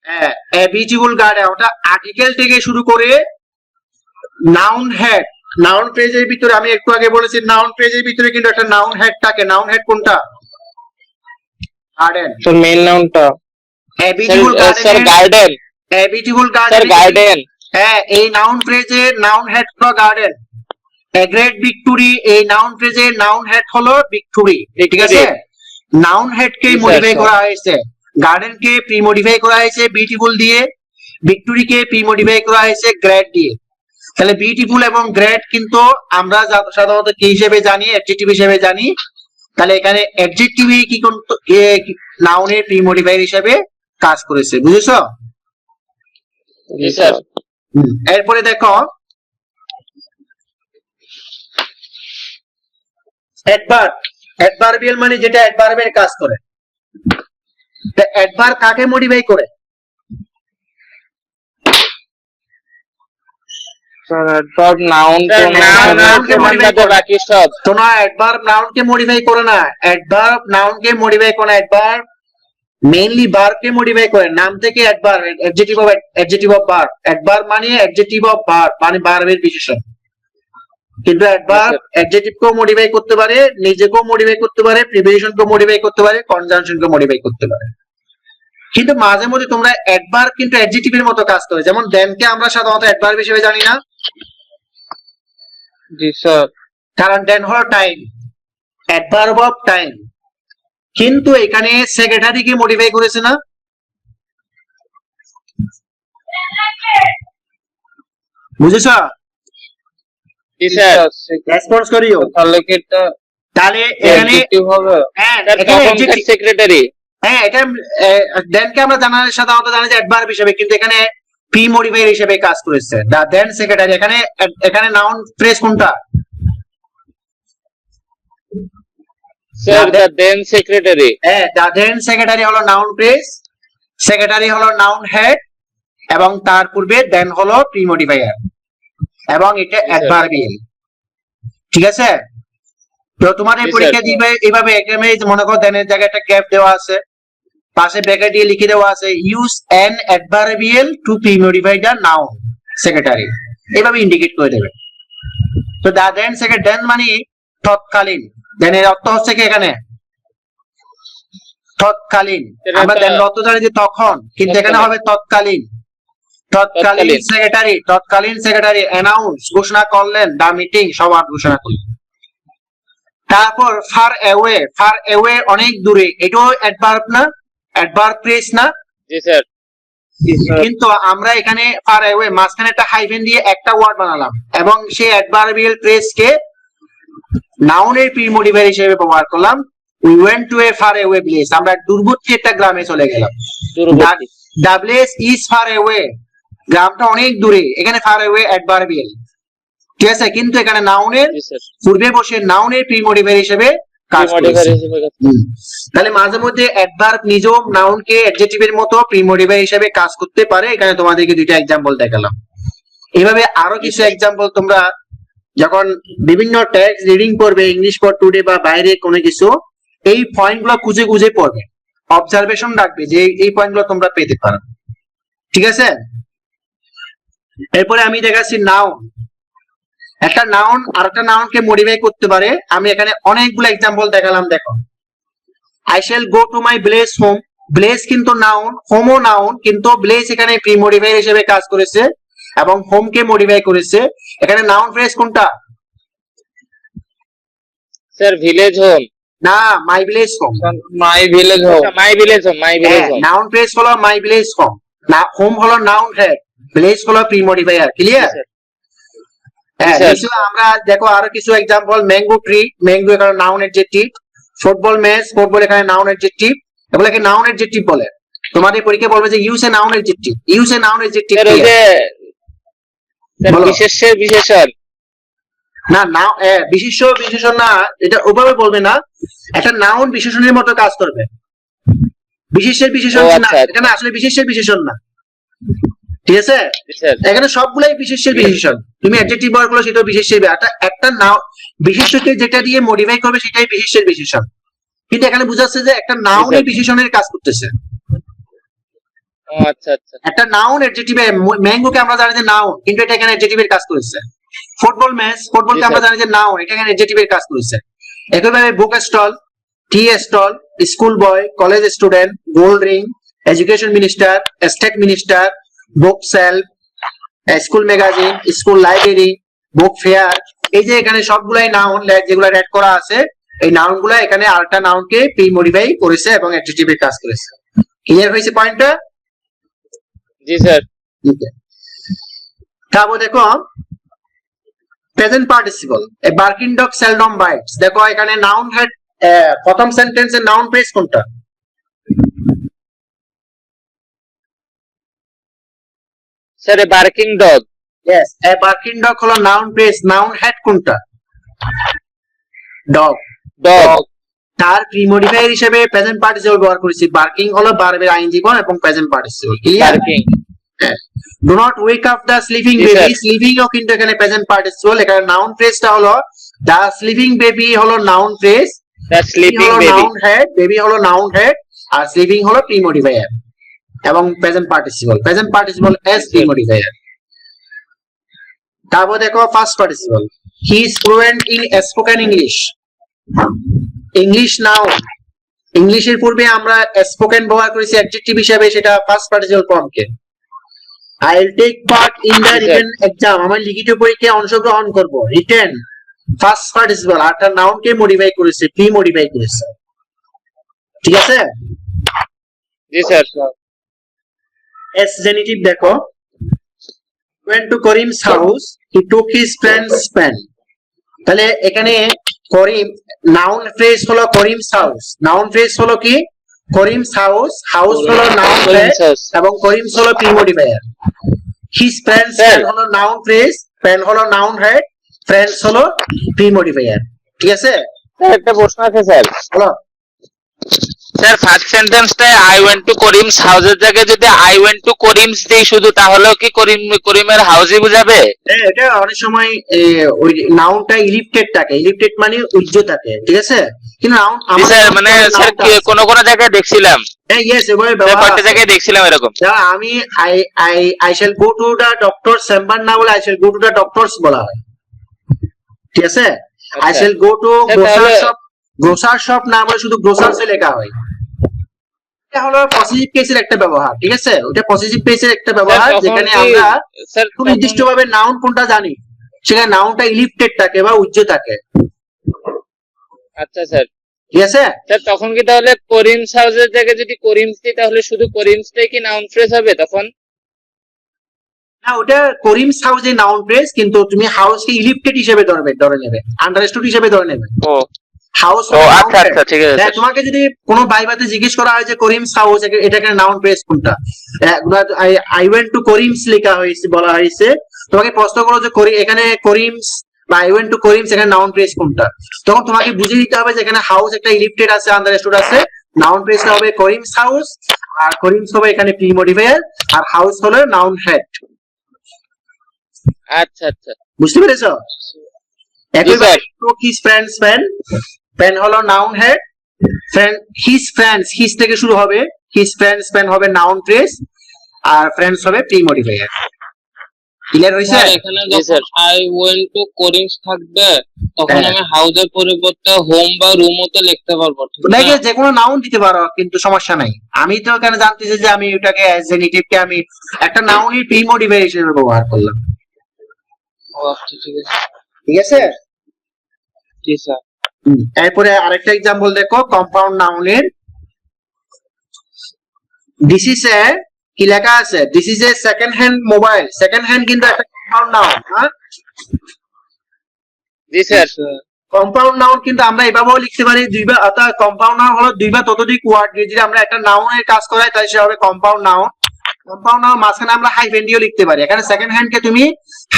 হ্যাঁ, এ বিউটিফুল গার্ডেন ওটা আর্টিকেল থেকে শুরু করে নাউন হেড, নাউন ফ্রেজের ভিতরে আমি একটু আগে বলেছি নাউন ফ্রেজের ভিতরে কিন্তু একটা নাউন হেড থাকে। নাউন হেড কোনটা? গার্ডেন। স্যার মেইন নাউনটা a beautiful sir garden, garden. A beautiful sir garden, garden. হ্যাঁ, এই নাউন ফ্রেজের নাউন হেড হলো গার্ডেন। এ গ্রেট ভিক্টোরি, এই নাউন ফ্রেজের নাউন হেড হলো ভিক্টোরি, ঠিক আছে? নাউন হেড কে জি স্যার, মডিফাই স্যার। করা হয়েছে, গার্ডেন কে প্রি মডিফাই করা হয়েছে বিউটিফুল দিয়ে, ভিক্টোরি কে প্রি মডিফাই করা হয়েছে গ্রেট দিয়ে। তাহলে বিউটিফুল এবং গ্রেট কিন্তু আমরা সাধারণত কি হিসেবে জানি? অ্যাডজেক্টিভ হিসেবে জানি। তাহলে এখানে অ্যাডজেক্টিভ কি নাউনের প্রি মডিফায়ার হিসেবে কাজ করেছে, বুঝেছো? জি স্যার। এরপরে দেখো অ্যাডভার্ব, অ্যাডভার্বিয়াল মানে যেটা অ্যাডভার্বের কাজ করে। অ্যাডভার্ব কাকে মডিফাই করে? Sir adverb noun sir noun noun কে modify বাদে করে। বাকি সব। তো না, অ্যাডভার্ব নাউনকে মডিফাই করে না, অ্যাডভার্ব নাউনকে মডিফাই করে না, অ্যাডভার্ব মেইনলি ভার্বকে মডিফাই করে। নাম থেকে adverb, adjective of verb, adverb মানে অ্যাডজেক্টিভ অফ ভার্ব মানে ভার্বের বিশেষণ। কিন্তু অ্যাডভার্ব অ্যাডজেক্টিভকেও মডিফাই করতে পারে, নিজেকেও মডিফাই করতে পারে, প্রিপোজিশনকেও মডিফাই করতে পারে, কনজাংশনকেও মডিফাই করতে পারে। কিন্তু মাঝে মধ্যে তোমরা অ্যাডভার্ব কিন্তু অ্যাডজেক্টিভের মতো কাজ করে, যেমন দেনকে আমরা সাধারণত অ্যাডভার্ব হিসেবে জানি না, জি স্যার। কারণ দেন হলো টাইম, অ্যাডভার্ব অফ টাইম। কিন্তু এখানে সেক্রেটারিকে মডিফাই করেছে না? বুঝেছো? জি স্যার। রেসপন্স করিও। তাহলে কি এটা তাহলে এখানে অ্যাডজেক্টিভ হবে? হ্যাঁ, স্যার এখানে তখনকার adjective- সেক্রেটারি। হ্যাঁ, এটা দেনকে আমরা সাধারণত জানি যে অ্যাডভার্ব হিসেবে, কিন্তু এখানে প্রি মডিফায়ার হিসেবে কাজ করেছে। দা দেন সেক্রেটারি, এখানে নাউন ফ্রেজ কোনটা? Sir the then secretary. হ্যাঁ, দা দেন সেক্রেটারি হলো নাউন ফ্রেজ, সেক্রেটারি হলো নাউন হেড, এবং তার পূর্বে দেন হলো প্রি মডিফায়ার, এবং এটা অ্যাডভার্বিয়াল, ঠিক আছে? তো তোমাদের জি, স্যার। পরীক্ষা দিবে এইভাবে, এখানে মনে করো দেনের জায়গায় একটা গ্যাপ দেওয়া আছে, পাশে ব্র্যাকেট দিয়ে লিখে দেওয়া আছে use an adverbial two pre modify the noun secretary, এইভাবে ইন্ডিকেট করে দেবে। তো দা দেন সেক্রেটারি, দেন মানে তৎকালীন, দেনের অর্থ হচ্ছে কি এখানে তৎকালীন। আমরা দেন অর্থ জানি যে তখন, কিন্তু এখানে হবে তৎকালীন। তৎকালীন সেক্রেটারি, তৎকালীন সেক্রেটারি অ্যানাউন্স ঘোষণা করলেন, দা মিটিং সভা ঘোষণা করলেন। তারপর ফার অ্যাওয়ে, ফার অ্যাওয়ে অনেক দূরে, এটাও অ্যাডভার্ব না? অ্যাডভার্ব ফ্রেজ না? জি স্যার। কিন্তু আমরা এখানে ফার অ্যাওয়ে মাঝখানে একটা হাইফেন দিয়ে একটা ওয়ার্ড বানালাম, এবং সেই অ্যাডভার্বিয়াল ফ্রেজকে নাউনের প্রি মডিফায়ার হিসেবে ব্যবহার করলাম। We went to a far away place, আমরা দূরবর্তী একটা গ্রামে চলে গেলাম। দূরবর্তী। The place is far away, গ্রামটা অনেক দূরে, এখানে ফার অ্যাওয়ে অ্যাডভার্বিয়াল, ঠিক আছে? কিন্তু এখানে নাউনের জি স্যার। পূর্বে বসে নাউনের প্রি মডিফায়ার হিসেবে কাজ মডিফায়ার করেছে। হিসেবে কাজ তাহলে মাঝে মধ্যে অ্যাডভার্ব নিজেও নাউনকে অ্যাডজেক্টিভের মতো প্রি মডিফায়ার হিসেবে কাজ করতে পারে। এখানে তোমাদেরকে দুইটা এক্সাম্পল দেখালাম। এইভাবে আরো কিছু এক্সাম্পল তোমরা যখন বিভিন্ন টেক্সট রিডিং করবে, ইংলিশ ফর টুডে বা বাইরে কোনো কিছু, এই পয়েন্টগুলো খুঁজে খুঁজে পড়বে, অবজারভেশন রাখবে যে এই পয়েন্টগুলো তোমরা পেতে পারো। ঠিক আছে? এরপরে আমি দেখাচ্ছি নাউন। একটা নাউন আরেকটা নাউনকে মডিফাই করতে পারে। আমি এখানে অনেকগুলো এক্সাম্পল দেখালাম। দেখো, I shall go to my bless home. Bless কিন্তু নাউন, হোমও নাউন, কিন্তু ব্লেস এখানে প্রি মডিফায়ার হিসেবে কাজ করেছে এবং হোমকে মডিফাই করেছে। এখানে নাউন ফ্রেজ কোনটা? স্যার ভিলেজ হোম, না, my village home. My village home. My village home, my village home. Noun phrase হলো মাই ভিলেজ হোম, না হোম হলো নাউন হেড, ভিলেজ হলো প্রি মডিফায়ার। ক্লিয়ার? হ্যাঁ, স্যার। নিশ্চয়ই। আমরা দেখো আরো কিছু এক্সাম্পল। ম্যাঙ্গো ট্রি, ম্যাঙ্গো এখানে noun adjective. Football match, football এখানে নাউন অ্যাডজেক্টিভ। এগুলোকে নাউন অ্যাডজেক্টিভ বলে। তোমাদের পরীক্ষা বলবে যে use a noun adjective, use a noun adjective. Sir ওই যে স্যার বলো। বিশেষের বিশেষণ, না, নাও বিশেষ্য বিশেষণ না, এটা ওভাবে বলবে না। একটা নাউন বিশেষণের মতো কাজ করবে, বিশেষের বিশেষণ ও, না। আচ্ছা, আচ্ছা। এখানে আসলে বিশেষের বিশেষণ না। ঠিক আছে? স্যার এখানে সবগুলাই বিশেষের বিশেষণ। তুমি অ্যাডজেক্টিভ ব্যবহার করলে সেটা বিশেষের। একটা নাও বিশেষ্যকে যেটা দিয়ে মডিফাই করবে সেটাই বিশেষের বিশেষণ। কিন্তু এখানে বোঝাচ্ছে যে একটা নাউনই বিশেষণের কাজ করতেছে। ও আচ্ছা আচ্ছা। একটা নাউন অ্যাডজেক্টিভে, ম্যাঙ্গোকে আমরা জানি যে নাউন, কিন্তু এটা এখানে অ্যাডজেক্টিভের কাজ করেছে। ফুটবল ম্যাচ, ফুটবলকে আমরা জানি যে নাউন, এটা এখানে অ্যাডজেক্টিভের কাজ করেছে। একইভাবে book stall, tea stall, school boy, college student, gold ring, education minister, state minister, book shelf, school magazine, school library, book fair, এই যে এখানে সবগুলাই নাউন যেগুলো অ্যাড করা আছে, এই নাউন গুলা এখানে আরেকটা নাউনকে প্রি মডিফাই করেছে এবং অ্যাডজেক্টিভের কাজ করেছে। ক্লিয়ার হয়েছে পয়েন্টটা? জি স্যার। তারপর দেখো present participle, a barking dog seldom bites. দেখো এখানে নাউন হেড, প্রথম সেন্টেন্সে নাউন ফ্রেজ কোনটা? Sir barking dog. Yes, a barking dog হলো নাউন ফ্রেজ। নাউন হেড কোনটা? ডগ। ডগ। তার প্রি মডিফায়ার হিসেবে প্রেজেন্ট পার্টিসিপল ব্যবহার করেছি। বার্কিং হলো ভার্বের আইএনজি ফর্ম এবং present participle. Clear? Barking. Do not wake up the sleeping Yes, baby. sir. Sleeping ও কিন্তু এখানে প্রেজেন্ট পার্টিসিপল। এখানে নাউন ফ্রেজটা হলো দ্য স্লিপিং বেবি হলো নাউন ফ্রেজ, দ্য স্লিপিং হলো বেবি। নাউন হেড, বেবি হলো নাউন হেড, আর স্লিপিং হলো প্রি মডিফায়ার এবং present participle. Present participle as pre modifier. তারপর দেখো first participle, he is fluent in spoken English. English noun, ইংলিশের পূর্বে আমরা স্পোকেন ব্যবহার করেছি অ্যাডজেক্টিভ হিসেবে, সেটা ফার্স্ট পার্টিসিপল ফর্মকে। I will take part in the Yes, sir. Written exam. আমার লিখিত পরীক্ষায় অংশগ্রহণ করব। রিটেন ফার্স্ট পার্টিসিপল, আরটা নাউনকে মডিফাই করেছে, প্রি মডিফাই করেছে। ঠিক আছে? জি স্যার। এস জেনিটিভ দেখো, went to Karim's house, he took his friend's pen. তাহলে এখানে করিম নাউন ফ্রেজ হলো করিমস হাউস। নাউন ফ্রেজ হলো কি? করিমস হাউস। হাউস হলো নাউন ফ্রেজ এবং করিমস হলো pre modifier. His friends Sir. Pen হলো নাউন ফ্রেজ, পেন হলো নাউন হেড, ফ্রেন্ডস হলো প্রি মডিফায়ার। ঠিক আছে? স্যার একটা প্রশ্ন আছে স্যার। বলো। স্যার ফার্স্ট সেন্টেন্সটায় আই ওয়েন্ট টু করিমস হাউসের জায়গায় যদি আই ওয়েন্ট টু করিমস দেই শুধু, তাহলেও কি করিমের হাউসই বুঝাবে? এটা অনেক সময় ওই নাউনটা ইলিপ্টেড থাকে। ইলিপ্টেড মানে উজ্জ থাকে। ঠিক আছে? কিন্তু নাউন জি স্যার, মানে স্যার কোন কোন জায়গায় দেখছিলাম, ইয়েস, এভাবে স্যার ব্যবহার কয়েকটা আছে। জায়গায় দেখছিলাম এরকম। যেমন আমি I shall go to the doctor chamber না বলে I shall go to the doctors বলা হয়। ঠিক আছে? I shall go to sir, grocer তাহলে- শপ, গ্রোসার শপ না বলে শুধু গ্রোসার্স এ লেখা হয়। এটা হলো পজিটিভ কেসের একটা ব্যবহার। ঠিক আছে? ওটা পজিটিভ কেসের একটা ব্যবহার, স্যার, তখন যেখানে কি- আমরা স্যার নির্দিষ্ট ভাবে নাউন কোনটা জানি, সেখানে নাউনটা ইলিপ্টেড থাকে বা উজ্জ থাকে। আচ্ছা স্যার। ঠিক আছে? স্যার তখন কি তাহলে করিমস হাউসের জায়গায় যদি করিমস দিই, তাহলে শুধু করিমসটাই কি নাউন ফ্রেজ হবে তখন? না, ওটা করিমস হাউসে নাউন ফ্রেজ, কিন্তু তুমি হাউসকে ইলিপ্টেড হিসেবে ধরে নেবে, আন্ডারস্টুড হিসেবে ধরে নেবে। ও হাউস ও আচ্ছা আচ্ছা, ঠিক আছে স্যার। তোমাকে যদি কোনো ভাইভাতে জিজ্ঞেস করা হয় যে করিমস হাউস, এটা এখানে নাউন ফ্রেজ কোনটা, আই ওয়েন্ট টু করিমস লেখা হয়েছে, বলা হয়েছে, তোমাকে প্রশ্ন করো যে এখানে করিমস বা আই ওয়েন্ট টু করিম সেখানে নাউন প্রেস কোনটা, তখন তোমাকে বুঝে দিতে হবে যে এখানে হাউস একটা ইলিপ্টেড আছে, আন্ডারস্টুড আছে, নাউন প্রেসটা হবে করিমস হাউস, আর করিমস হবে এখানে প্রি মডিফায়ার, আর হাউস হলো নাউন হেড। আচ্ছা আচ্ছা বুঝতে পেরেছো? একইভাবে হিজ ফ্রেন্ডস ফ্যান, ফ্যান হলো noun head, friend his friends, his থেকে শুরু হবে, হিজ ফ্রেন্ডস ফ্যান হবে নাউন প্রেস, আর ফ্রেন্ডস হবে প্রি মডিফায়ার। ক্লিয়ার হইছে? স্যার এখানে যখন আই ওয়েন্ট টু করিমস থাকবে তখন আমি হাউজের পরিবর্তে হোম বা রুমও তো লিখতে পারবো, ঠিক না? দেখে যে কোনো নাউন দিতে পারো, কিন্তু সমস্যা নাই। আমি তো এখানে জানতেছি যে আমি ওটাকে জেনিটিভকে আমি একটা নাউনই প্রি মডিফায়ার হিসেবে ব্যবহার করলাম। ও আচ্ছা, ঠিক আছে। ঠিক আছে? জি স্যার। এরপরে আরেকটা एग्जांपल দেখো কম্পাউন্ড নাউনের। দিস ইজ এ, কি লেখা আছে, this is A second hand mobile. Second hand কিন্তু একটা কম্পাউন্ড নাউন। হ্যাঁ, জি স্যার কম্পাউন্ড নাউন কিন্তু আমরা এভাবেও লিখতে পারি দুইবার, অর্থাৎ কম্পাউন্ড নাউন হলো দুই বা ততোধিক ওয়ার্ড দিয়ে যদি আমরা একটা নাউনের কাজ করাই তাহলে সেটা হবে কম্পাউন্ড নাউন। কম্পাউন্ড নাউন মাঝখানে আমরা হাইফেন দিয়েও লিখতে পারি। এখানে সেকেন্ড হ্যান্ড কে তুমি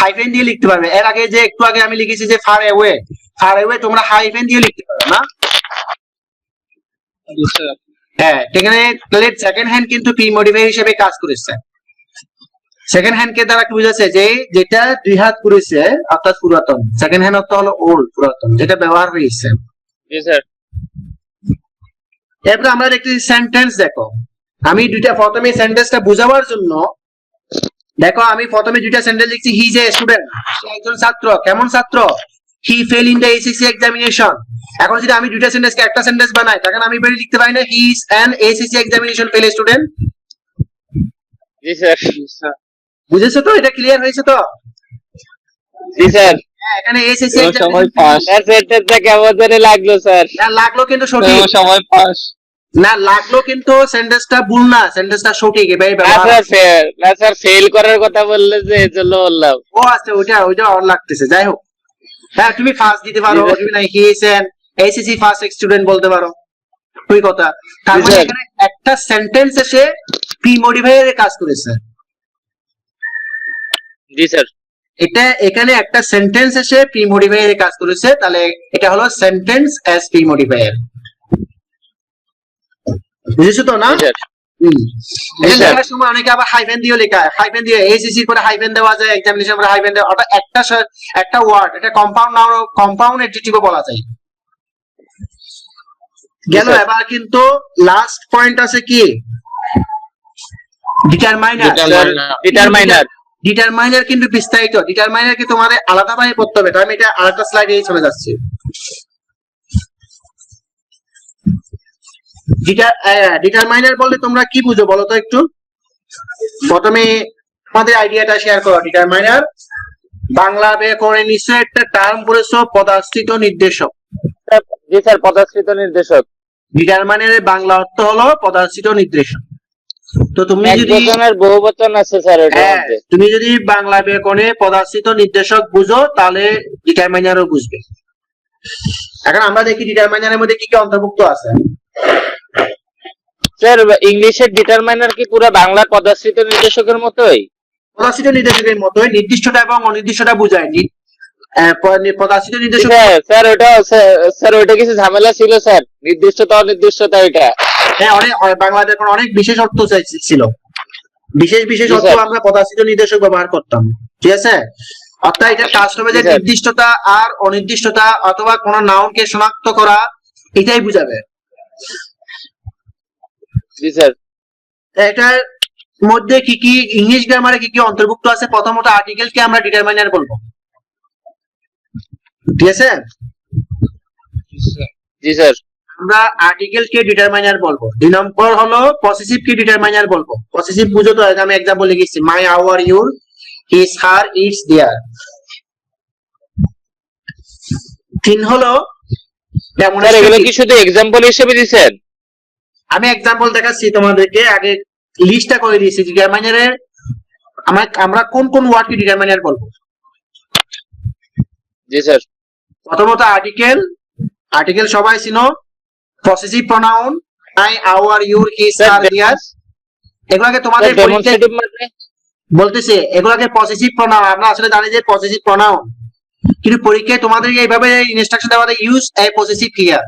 হাইফেন দিয়ে লিখতে পারবে। এর আগে যে একটু আগে আমি লিখেছি যে ফার অ্যাওয়ে, ফার অ্যাওয়ে তোমরা হাইফেন দিয়ে লিখতে পারো না? জি স্যার। হ্যাঁ, এখানে তাহলে সেকেন্ড হ্যান্ড কিন্তু প্রি মডিফায়ার হিসেবে কাজ করেছে। সেকেন্ড হ্যান্ড কে দ্বারা কি বুঝাচ্ছে, যে যেটা দুই হাত করেছে অর্থাৎ পুরাতন। সেকেন্ড হ্যান্ড অর্থ হলো ওল্ড, পুরাতন, যেটা ব্যবহার হয়েছে। জি স্যার এরপরে আমরা একটি সেন্টেন্স দেখো। আমি প্রথমে সেন্টেন্সটা বুঝাবার জন্য দেখো, আমি প্রথমে দুইটা সেন্টেন্স লিখছি। হি ইজ এ স্টুডেন্ট, সে একজন ছাত্র। কেমন ছাত্র? He fell in the SSC examination. এখন যদি আমি দুইটা সেন্টেন্সকে একটা সেন্টেন্স বানাই তখন আমি বেরিয়ে লিখতে পারি না he is an SSC examination fail student. G sir বুঝেছো তো? এটা ক্লিয়ার হয়েছে তো? জি স্যার হ্যাঁ, এখানে এসএসসি সবাই এক্সামিনেশন পাস। স্যার সেন্টেন্সটা কেমন ধরে লাগলো স্যার? না লাগলো কিন্তু সঠিক, সবাই পাস। না লাগলো কিন্তু সেন্টেন্সটা ভুল না, সেন্টেন্সটা সঠিক। এবারে না ব্যবহার স্যার না স্যার ফেল করার কথা বললে যে এজন্য বললাম। ও আচ্ছা, ওইটা অর লাগতেছে। যাই হোক, হ্যাঁ তুমি ফার্স্ট দিতে পারো, তুমি না he is an SSC first student বলতে পারো, ওই কথা। তার মানে স্যার। এখানে একটা সেন্টেন্স এসে প্রি মডিফায়ারের কাজ করেছে। জি স্যার এটা এখানে একটা সেন্টেন্স এসে প্রি মডিফায়ারের কাজ করেছে, তাহলে এটা হলো সেন্টেন্স অ্যাজ প্রি মডিফায়ার। বুঝেছো তো না? জি স্যার হুম। এটা স্যার। লেখার সময় অনেকে আবার হাইফেন দিয়েও লেখা, হাইফেন দিয়ে এসএসসি করে হাইফেন দেওয়া যায়, এক্সামিনেশন করে হাইফেন দেওয়া, অর্থাৎ একটা ওয়ার্ড, এটা কম্পাউন্ড নাউন, কম্পাউন্ড অ্যাডজেক্টিভও বলা যায়। গেল। স্যার। এবার কিন্তু লাস্ট পয়েন্ট আছে কি, ডিটারমাইনার। ডিটারমাইনার ডিটারমাইনার কিন্তু বিস্তারিত, ডিটারমাইনার কি তোমাদের আলাদাভাবে পড়তে হবে। তাই আমি এটা আরেকটা স্লাইডে চলে যাচ্ছি। ডিটারমাইনার বলতে তোমরা কি বুঝো বলো তো একটু? প্রথমে তোমাদের আইডিয়াটা শেয়ার করো। ডিটারমাইনার বাংলা ব্যাকরণে নিশ্চয় একটা টার্ম পড়েছো, পদাশ্রিত নির্দেশক। জি স্যার পদাশ্রিত নির্দেশক। ডিটারমাইনারের বাংলা অর্থ হলো পদাশ্রিত নির্দেশক। তো তুমি এক যদি বচনের বহু বচন আছে স্যার ওটার হ্যাঁ, মধ্যে। তুমি যদি বাংলা ব্যাকরণে পদাশ্রিত নির্দেশক বুঝো তাহলে ডিটারমাইনারও বুঝবে। এখন আমরা দেখি ডিটারমাইনারের মধ্যে কি কি অন্তর্ভুক্ত আছে। স্যার ইংলিশের ডিটারমাইনার কি পুরো বাংলার পদাশ্রিত নির্দেশকের মতোই? পদাশ্রিত নির্দেশকের মতোই নির্দিষ্টটা এবং অনির্দিষ্টটা বোঝায়। পদাশ্রিত নির্দেশক স্যার স্যার ওটা কিছু ঝামেলা ছিল স্যার, নির্দিষ্টতা অনির্দিষ্টতা এটা। হ্যাঁ, অনেক বাংলাতে এখন অনেক বিশেষ অর্থ ছিল। বিশেষ জি, অর্থ স্যার। আমরা পদাশ্রিত নির্দেশক ব্যবহার করতাম। ঠিক আছে? অর্থাৎ এটা কাজ হবে যে জি, স্যার। নির্দিষ্টতা আর অনির্দিষ্টতা অথবা কোন নাউনকে শনাক্ত করা, এটাই বুঝাবে। জি স্যার এটার মধ্যে কি কি ইংলিশ গ্রামারে কি কি অন্তর্ভুক্ত আছে? প্রথমত আর্টিকেলকে আমরা ডিটারমাইনার বলবো। ঠিক আছে? জি স্যার আমরা আর্টিকেলকে ডিটারমাইনার বলবো। 2 নম্বর হলো পসেসিভ কে ডিটারমাইনার বলবো। পসেসিভ বুঝো তো? আমি एग्जांपल লিখেছি my, our, your, his, her, its, their. 3 হলো স্যার এগুলো কি শুধু এক্সাম্পল হিসেবে দিছেন? আমি एग्जांपल দেখাচ্ছি তোমাদেরকে। আগে লিস্টটা করে দিয়েছি ডিটারমাইনারের। আমরা কোন কোন ওয়ার্ডকে ডিটারমাইনার বলবো। জি স্যার প্রথমত আর্টিকেল সবাই চিনো। Possessive pronoun my, our, your, his, her, their. এগুলাকে তোমাদের ডেমনস্ট্রেটিভ মানে বলতেছে, এগুলাকে পসেসিভ প্রোনাউন। আমরা আসলে জানি যে পসেসিভ প্রোনাউন কিন্তু পরীক্ষায় তোমাদেরকে এইভাবে ইনস্ট্রাকশন দেওয়া হয়, use a possessive here,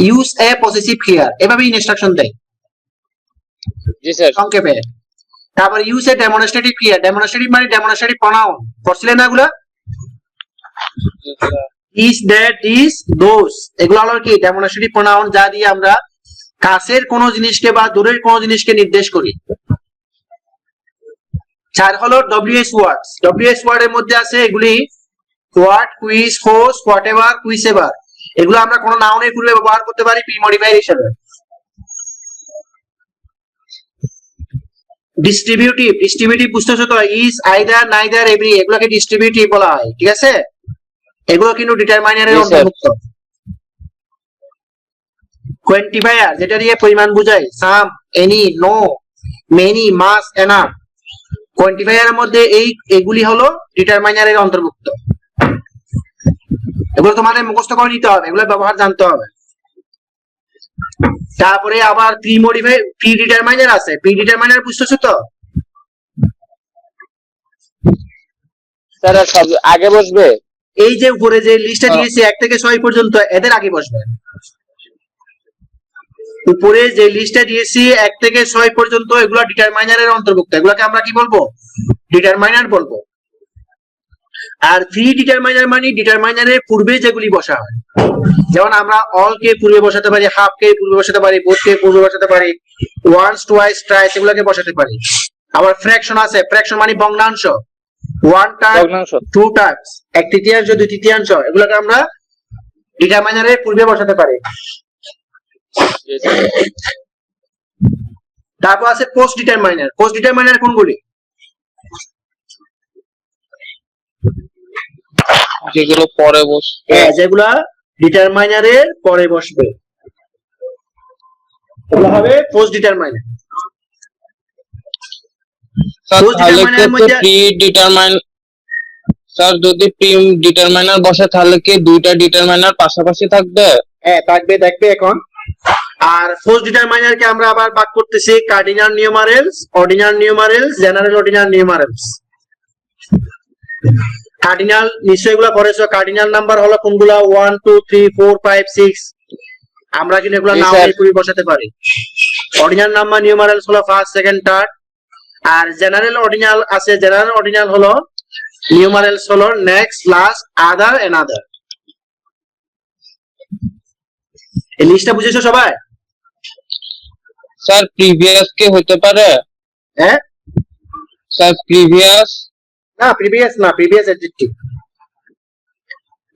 use A possessive here, এভাবে ইনস্ট্রাকশন দেয় জি স্যার। সংক্ষেপে। তারপর use a demonstrative here, demonstrative মানে ডেমনস্ট্রেটিভ প্রনাউন, পড়ছিলেন না এগুলা? ইস, দ্যাট, দিস, দোস, এগুলো হলো কি ডেমনস্ট্রেটিভ প্রনাউন, যা দিয়ে আমরা কাছের কোন জিনিসকে বা দূরের কোন জিনিসকে নির্দেশ করি। চার হলো ডব্লিউএস ওয়ার্ডস, ডব্লিউএস ওয়ার্ড এর মধ্যে আছে এগুলি হোয়াট, হুইচ, হোস, হোয়াটএভার, হুইচএভার, এগুলো আমরা কোন নাউনের পূর্বে ব্যবহার করতে পারি প্রি মডিফায়ার হিসেবে। ডিস্ট্রিবিউটিভ, ডিস্ট্রিবিউটিভ বুঝতেছো তো, ইজ, আইদার, নাইদার, এভরি, এগুলোকে ডিস্ট্রিবিউটিভ বলা হয়, ঠিক আছে? এগুলো কিন্তু ডিটারমাইনারের Yes, sir. অন্তর্ভুক্ত। কোয়ান্টিফায়ার, যেটা দিয়ে পরিমাণ বোঝায়, সাম, এনি, নো, মেনি, মাস, এনাফ, কোয়ান্টিফায়ারের মধ্যে এগুলি হলো ডিটারমাইনারের অন্তর্ভুক্ত। এগুলো তোমাদের মুখস্থ করে নিতে হবে, এগুলো ব্যবহার জানতে হবে। তারপরে আবার প্রি মডিফাই, প্রি ডিটারমাইনার আছে, প্রি ডিটারমাইনার বুঝতেছো তো? স্যার সব আগে বসবে? এই যে উপরে যে লিস্টটা দিয়েছি 1 থেকে 6 পর্যন্ত, এদের আগে বসবে। উপরে যে লিস্টটা দিয়েছি 1 থেকে 6 পর্যন্ত, এগুলো ডিটারমাইনারের অন্তর্ভুক্ত, এগুলোকে আমরা কি বলবো? ডিটারমাইনার বলবো। আর প্রি ডিটারমাইনার মানে ডিটারমাইনারের পূর্বে যেগুলি বসা হয়, যেমন আমরা অল কে পূর্বে বসাতে পারি, হাফ কে পূর্বে বসাতে পারি, বোথ কে পূর্বে বসাতে পারি, ওয়ান্স, টুয়াইস, ট্রাইস, এগুলোকে বসাতে পারি। আবার ফ্র্যাকশন আছে, ফ্র্যাকশন মানে ভগ্নাংশ, 1 টাইম, ভগ্নাংশ। 2 টাইমস, 1 তৃতীয়াংশ, 2 তৃতীয়াংশ, এগুলোকে আমরা ডিটারমাইনারের পূর্বে বসাতে পারি। জি স্যার। তারপর আছে পোস্ট ডিটারমাইনার, পোস্ট ডিটারমাইনার কোনগুলি? যেগুলো পরে বসবে, যেগুলা ডিটারমাইনারের পরে বসবে, এগুলো হবে পোস্ট ডিটারমাইনার। স্যার Post তাহলে determiner কি মধ্যে- প্রি ডিটারমাইন, স্যার যদি প্রি ডিটারমাইনার বসে তাহলে কি দুইটা ডিটারমাইনার পাশাপাশি থাকবে? হ্যাঁ থাকবে, দেখবে এখন। আর পোস্ট ডিটারমাইনার কে আমরা আবার ভাগ করতেছি cardinal numerals, ordinal numerals, general ordinal numerals. Cardinal নিশ্চয়ই এগুলো পড়েছো, কার্ডিনাল নাম্বার হলো কোনগুলা? 1 2 3 4 5 6, আমরা কিন্তু এগুলো জি, নাম স্যার। পুরি বসাতে পারি। অর্ডিনাল নাম্বার নিউমারেলস হলো ফার্স্ট, সেকেন্ড, থার্ড। আর জেনারেল অর্ডিনাল আছে, জেনারেল অর্ডিনাল হলো নিউমারেলস হলো নেক্সট, লাস্ট, আদার, অ্যানাদার। এই লিস্টটা বুঝেছো সবাই? স্যার প্রিভিয়াস কি হতে পারে? হ্যাঁ, স্যার প্রিভিয়াস, না প্রিভিয়াস না, প্রিভিয়াস অ্যাডজেক্টিভ,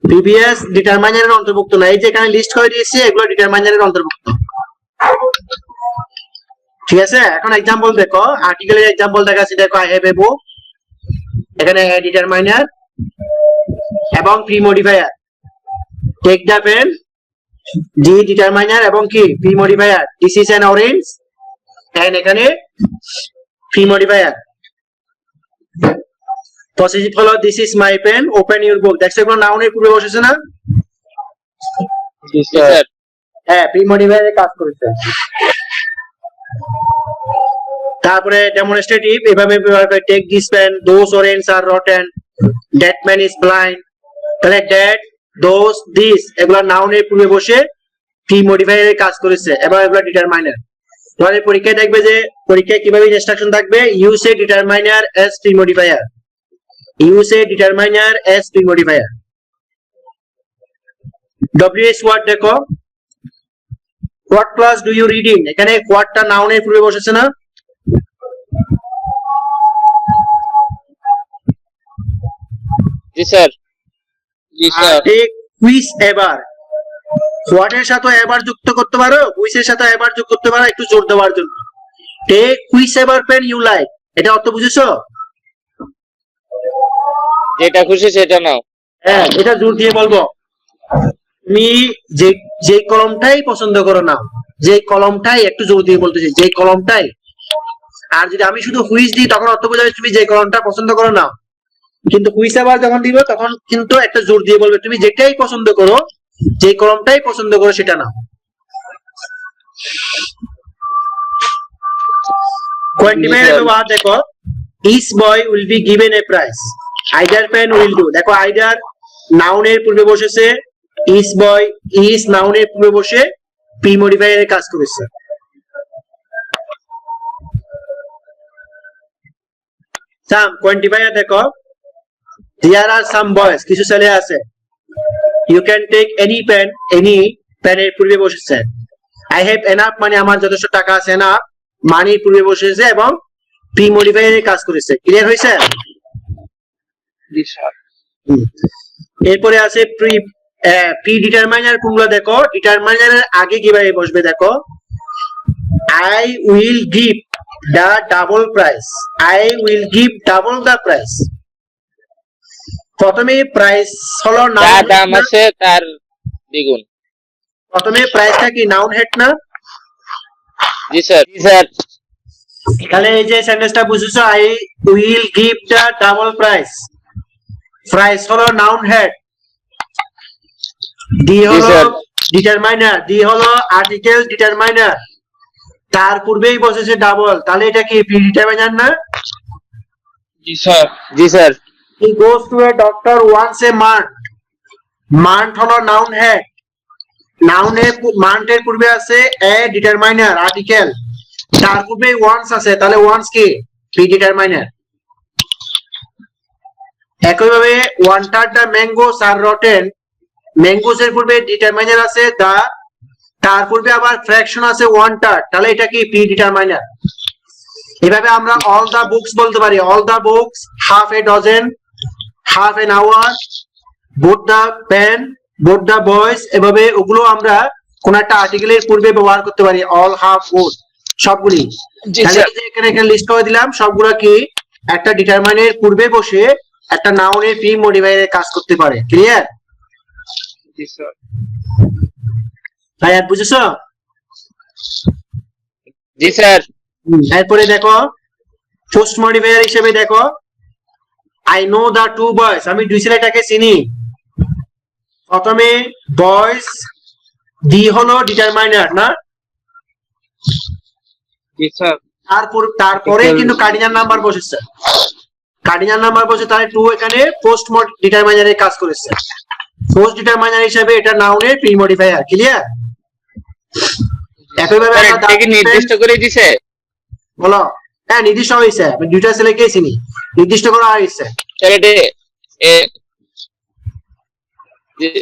প্রিভিয়াস ডিটারমাইনারের অন্তর্ভুক্ত না। এই যে এখানে লিস্ট করে দিয়েছি, এগুলো ডিটারমাইনারের অন্তর্ভুক্ত, ঠিক আছে? এখন एग्जांपल দেখো, আর্টিকেলের एग्जांपल দেখাচ্ছি, দেখো আই হ্যাভ এ বুক, এখানে ডিটারমাইনার এবং pre modifier, take the pen, the determiner এবং কি pre modifier, this is an orange, and এখানে প্রি মডিফায়ার। পসেসিভ হলো this is my pen, open your book, দেখছো এগুলো নাউনের পূর্বে বসেছে না? জি জি স্যার। স্যার। হ্যাঁ, প্রি মডিফায়ারে কাজ করেছে। তারপরে ডেমনস্ট্রেটিভ এভাবে ব্যবহার করে, take this pen, those orange are rotten, that man is blind, তাহলে দ্যাট, দোজ, দিস এগুলা নাউনের পূর্বে বসে প্রি মডিফায়ারে কাজ করেছে এবং এগুলা ডিটারমাইনার। তোমাদের পরীক্ষায় দেখবে যে পরীক্ষায় কিভাবে ইনস্ট্রাকশন থাকবে, use a determiner as pre modifier, use a determiner as pre modifier. WS word দেখো, what class do you read in, এখানে হোয়াটটা নাউনের পূর্বে বসেছে না? জি স্যার। জি স্যার। টেক কুইজ এবার, হোয়াট এর সাথে এবার যুক্ত করতে পারো, কুইজ এর সাথে এবার যুক্ত করতে পারো একটু জোর দেওয়ার জন্য। টেক কুইজ এবার পেন ইউ লাইক, এটা অর্থ বুঝেছো? যেটা খুশি সেটা নাও। হ্যাঁ, এটা জোর দিয়ে বলবো, তুমি যে যে কলমটাই পছন্দ করো না, যে কলমটাই, একটু জোর দিয়ে বলতেছি, যে কলমটাই। আর যদি আমি শুধু হুইজ দিই তখন অর্থ বোঝাবে তুমি যে কলমটা পছন্দ করো না, কিন্তু হুইজ আবার যখন দিব তখন কিন্তু একটা জোর দিয়ে বলবে তুমি যেটাই পছন্দ করো, যে কলমটাই পছন্দ করো সেটা নাও। কোয়ান্টিফায়ার ব্যবহার দেখো, each boy will be given a prize, either pen will do, দেখো আইদার নাউনের পূর্বে বসেছে ইজ বয়, ইজ নাউনের পূর্বে বসে পি মডিফায়ারের কাজ করেছে। সাম কোয়ান্টিফায়ার দেখো, there are some boys, কিছু ছেলে আছে, you can take any pen, any পেনের পূর্বে বসেছে। I have enough মানে আমার যথেষ্ট টাকা আছে, enough মানির পূর্বে বসেছে এবং পি মডিফায়ারের কাজ করেছে। ক্লিয়ার হয়েছে? জি স্যার। এরপরে আছে প্রি ডিটারমাইনার কোনগুলো দেখো, ডিটারমাইনারের আগে কিভাবে বসবে দেখো, I will give the double price, I will give double the price। প্রথমে প্রাইস হলো যা নাউন, দাম আছে তার দ্বিগুণ। প্রথমে প্রাইসটা কি নাউন হেড না? জি স্যার, জি স্যার। তাহলে এই যে সেন্টেন্সটা বুঝেছো, I will give the double price, price হলো নাউন হেড, ডি হলো স্যার। ডিটারমাইনার, ডি হলো আর্টিকেল ডিটারমাইনার, তার পূর্বেই বসেছে ডাবল, তাহলে এটা কি প্রি ডিটারমাইনার না? জি sir. G sir. He goes to a doctor once a month, month হলো নাউন হেড, নাউনের মান্থের পূর্বে আছে এ ডিটারমাইনার আর্টিকেল, তার পূর্বে ওয়ান্স আছে, তাহলে ওয়ান্স কি প্রি ডিটারমাইনার। একইভাবে one third the mangoes are rotten, mangoes এর পূর্বে ডিটারমাইনার আছে দা, তার পূর্বে আবার ফ্র্যাকশন আছে ওয়ান্টার, তাহলে এটা কি প্রি ডিটারমাইনার। এভাবে আমরা অল দা বুকস বলতে পারি, all the books, half a dozen, half an hour, both the pen, both the boys, এভাবে ওগুলো আমরা কোন একটা আর্টিকেলের পূর্বে ব্যবহার করতে পারি, অল, হাফ, বোথ সবগুলি। জি তাহলে স্যার। এই যে এখানে লিস্ট করে দিলাম, সবগুলো কি একটা ডিটারমাইনের পূর্বে বসে একটা নাউনের প্রি মডিফায়ারের কাজ করতে পারে। ক্লিয়ার? জি স্যার। ভাই আর বুঝেছো? জি স্যার। এরপরে দেখো পোস্ট মডিফায়ার হিসেবে দেখো, I know the two boys, আমি দুই ছেলেটাকে চিনি। প্রথমে বয়েজ, ডি হলো ডিটারমাইনার না? জি স্যার। তারপরে কিন্তু কার্ডিনাল নাম্বার বসেছে, কার্ডিনাল নাম্বার বসে, তাহলে টু এখানে পোস্ট ডিটারমাইনারের কাজ করেছে। পোস্ট ডিটারমাইনার হিসেবে এটা নাউনের প্রি মডিফায়ার। ক্লিয়ার? একইভাবে স্যার, আমরা এটা কি নির্দিষ্ট করে দিছে? বলো। হ্যাঁ নির্দিষ্ট হয়েছে, আমি দুইটা ছেলেকে চিনি, নির্দিষ্ট করা হয়েছে। স্যার এটা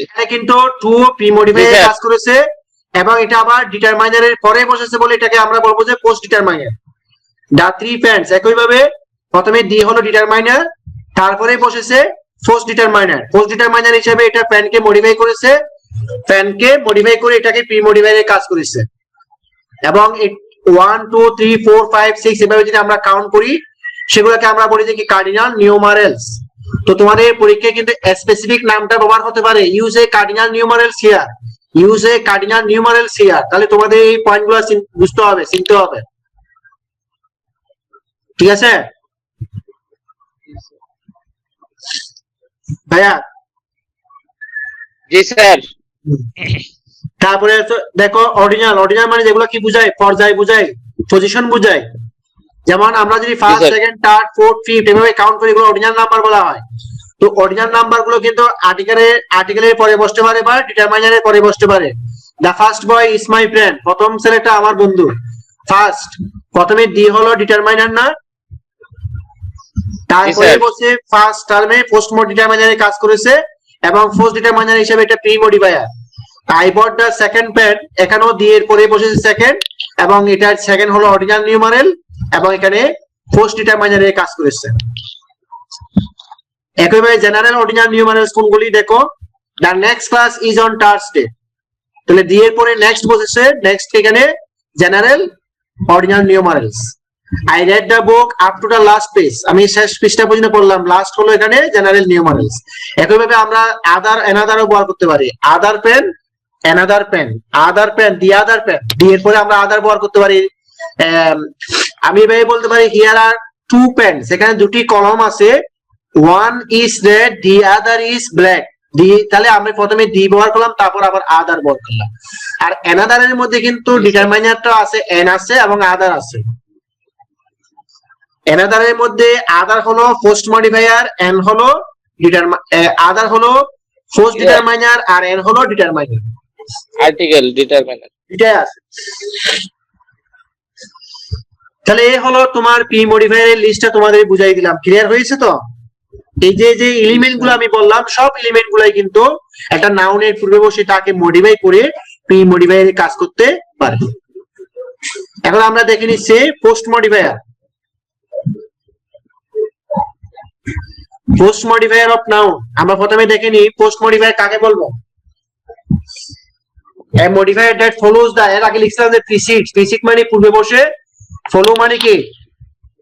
এখানে কিন্তু টু প্রি মডিফায়ার কাজ করেছে এবং এটা আবার ডিটারমাইনারের পরে বসেছে বলে এটাকে আমরা বলবো যে post determiner. The three pants, একইভাবে প্রথমে ডি হলো ডিটারমাইনার, তারপরে বসেছে পোস্ট ডিটারমাইনার, পোস্ট ডিটারমাইনার হিসেবে এটা প্যানকে মডিফাই করেছে, প্যানকে মডিফাই করে এটাকে প্রি মডিফায়ারের কাজ করেছে। এবং 1 2 3 4 5 6 এভাবে যদি আমরা কাউন্ট করি, সেগুলোকে আমরা বলি যে কি কার্ডিনাল নিউমারেলস। তো তোমাদের পরীক্ষায় কিন্তু স্পেসিফিক নামটা ব্যবহার হতে পারে, use a cardinal numerals here, use a cardinal numerals here. তাহলে তোমাদের এই পয়েন্টগুলো বুঝতে হবে, চিনতে হবে। ঠিক আছে ভাইয়া? জি স্যার। তারপরে দেখো অর্ডিনাল, অর্ডিনাল মানে যেগুলো কি বুঝায়, পর্যায় বুঝায়, পজিশন বুঝায়। যেমন আমরা যদি first, second, third, fourth, fifth এভাবে কাউন্ট করি, এগুলো অর্ডিনাল নাম্বার বলা হয়। তো অর্ডিনাল নাম্বার গুলো কিন্তু আর্টিকেলের পরে বসতে পারে বা ডিটারমাইনারের পরে বসতে পারে। The first boy is my friend, প্রথম ছেলেটা আমার বন্ধু। ফার্স্ট, প্রথমে ডি হলো ডিটারমাইনার না? তারপরে বসে ফার্স্ট টার্মে পোস্ট ডিটারমাইনারে কাজ করেছে এবং পোস্ট ডিটারমাইনার হিসেবে এটা pre modifier. I bought the second pen, এখানেও ডি এর পরে বসেছে সেকেন্ড এবং এটার সেকেন্ড হলো অর্ডিনাল নিউমারেল এবং এখানে পোস্ট ডিটারমাইনারে কাজ করেছে। একইভাবে জেনারেল অর্ডিনাল নিউমারেলস কোনগুলি দেখো, the next class is on Thursday, তাহলে ডি এর পরে নেক্সট বসেছে, নেক্সট এখানে general ordinal numerals. I read the book up to the last page, আমি শেষ পৃষ্ঠা পর্যন্ত পড়লাম, লাস্ট হলো এখানে জেনারেল নিউমারেলস। একইভাবে আমরা আদার অ্যানাদারও ব্যবহার করতে পারি, other pen, another pen, other pen, the other pen, the এর পরে আমরা আদার ব্যবহার করতে পারি। আমি এভাবে বলতে পারি হিয়ার আর টু পেনস, এখানে দুটি কলম আছে, one is red, the other is black. D, তাহলে আমরা প্রথমে ডি ব্যবহার করলাম, তারপর আবার আদার ব্যবহার করলাম। আর অ্যানাদারের মধ্যে কিন্তু ডিটারমাইনারটা আছে, এন আছে এবং আদার আছে। অ্যানাদারের মধ্যে আদার হলো পোস্ট মডিফায়ার, এন হলো আদার হলো ফার্স্ট ডিটারমাইনার আর এন হলো ডিটারমাইনার, আর্টিকেল ডিটারমিনার। এটাই আছে। তাহলে এ হলো তোমার পি মডিফায়ারের লিস্টটা তোমাদের বুঝাই দিলাম, ক্লিয়ার হয়েছে তো? এই যে যে এলিমেন্ট গুলো আমি বললাম সব এলিমেন্ট গুলাই কিন্তু একটা নাউনের পূর্বে বসে তাকে মডিফাই করে পি মডিফায়ারে কাজ করতে পারে। এখন আমরা দেখে নিচ্ছি post modifier. Post modifier of noun আমরা প্রথমে দেখে নিই পোস্ট মডিফায়ার কাকে বলবো। a modifier that follows the, এর আগে লিখছিলাম যে প্রিসিড মানে পূর্বে বসে, ফলো মানে কি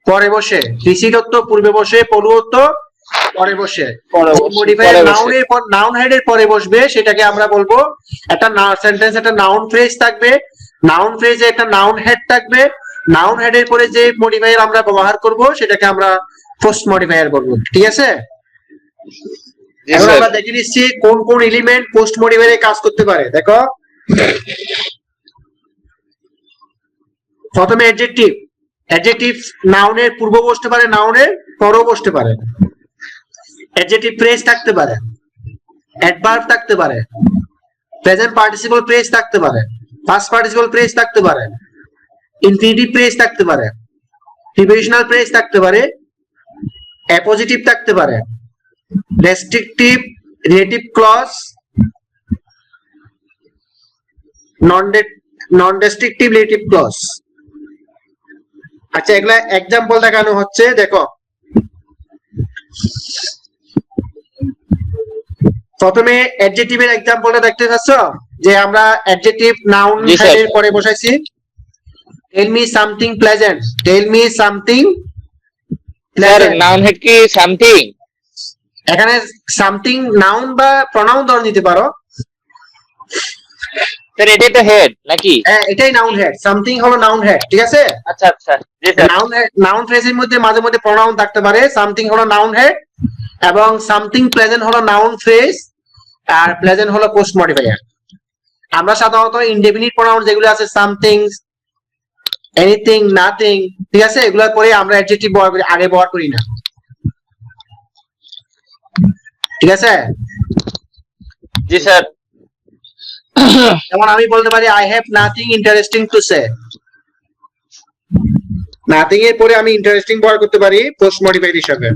পরে বসে, প্রিসিড অর্থ পূর্বে বসে, ফলো অর্থ পরে বসে। মডিফায়ার নাউনের পর নাউন হেডের পরে বসবে সেটাকে আমরা বলবো একটা সেন্টেন্স, একটা নাউন ফ্রেজ থাকবে, নাউন ফ্রেজে একটা নাউন হেড থাকবে, নাউন হেডের পরে যে মডিফায়ার আমরা ব্যবহার করব সেটাকে আমরা পোস্ট মডিফায়ার বলবো, ঠিক আছে? এখন আমরা দেখে নিচ্ছি কোন কোন এলিমেন্ট পোস্ট মডিফায়ারে কাজ করতে পারে। দেখো প্রথমে অ্যাডজেক্টিভ, অ্যাডজেক্টিভ নাউনের পূর্ব বসতে পারে, নাউনের পরও বসতে পারে। অ্যাডজেক্টিভ ফ্রেজ থাকতে পারে, অ্যাডভার্ব থাকতে পারে, প্রেজেন্ট পার্টিসিপল ফ্রেজ থাকতে পারে, পাস্ট পার্টিসিপল ফ্রেজ থাকতে পারে, ইনফিনিটিভ ফ্রেজ থাকতে পারে, প্রিপোজিশনাল ফ্রেজ থাকতে পারে, অ্যাপোজিটিভ থাকতে পারে, রেস্ট্রিকটিভ, রিলেটিভ ক্লজ, নন রেস্ট্রিকটিভ রিলেটিভ ক্লজ। আচ্ছা এগুলা এক্সাম্পল দেখানো হচ্ছে, দেখো প্রথমে অ্যাডজেক্টিভের এক্সাম্পলটা দেখতে পাচ্ছ যে আমরা অ্যাডজেক্টিভ নাউন হেডের পরে বসাইছি। Tell me something pleasant, tell me something pleasant, noun head কি সামথিং? এখানে সামথিং নাউন বা প্রনাউন ধরে নিতে পারো। স্যার এটাই তো হেড নাকি? হ্যাঁ এটাই নাউন হেড, সামথিং হলো নাউন হেড, ঠিক আছে? আচ্ছা আচ্ছা, জি স্যার। নাউন ফ্রেজের মধ্যে মাঝে মধ্যে প্রনাউন থাকতে পারে, সামথিং হলো নাউন হেড এবং সামথিং প্লেজেন্ট হলো নাউন ফ্রেজ আর প্লেজেন্ট হলো পোস্ট মডিফায়ার। আমরা সাধারণত ইনডেফিনিট প্রনাউন যেগুলো আছে সামথিং, এনিথিং, নাথিং, ঠিক আছে, এগুলোর পরে আমরা অ্যাডজেক্টিভ ব্যবহার করি, আগে ব্যবহার করি না, ঠিক আছে? জি স্যার। যেমন আমি বলতে পারি I have nothing interesting to say, nothing এর পরে আমি ইন্টারেস্টিং ব্যবহার করতে পারি পোস্ট মডিফায়ার হিসেবে।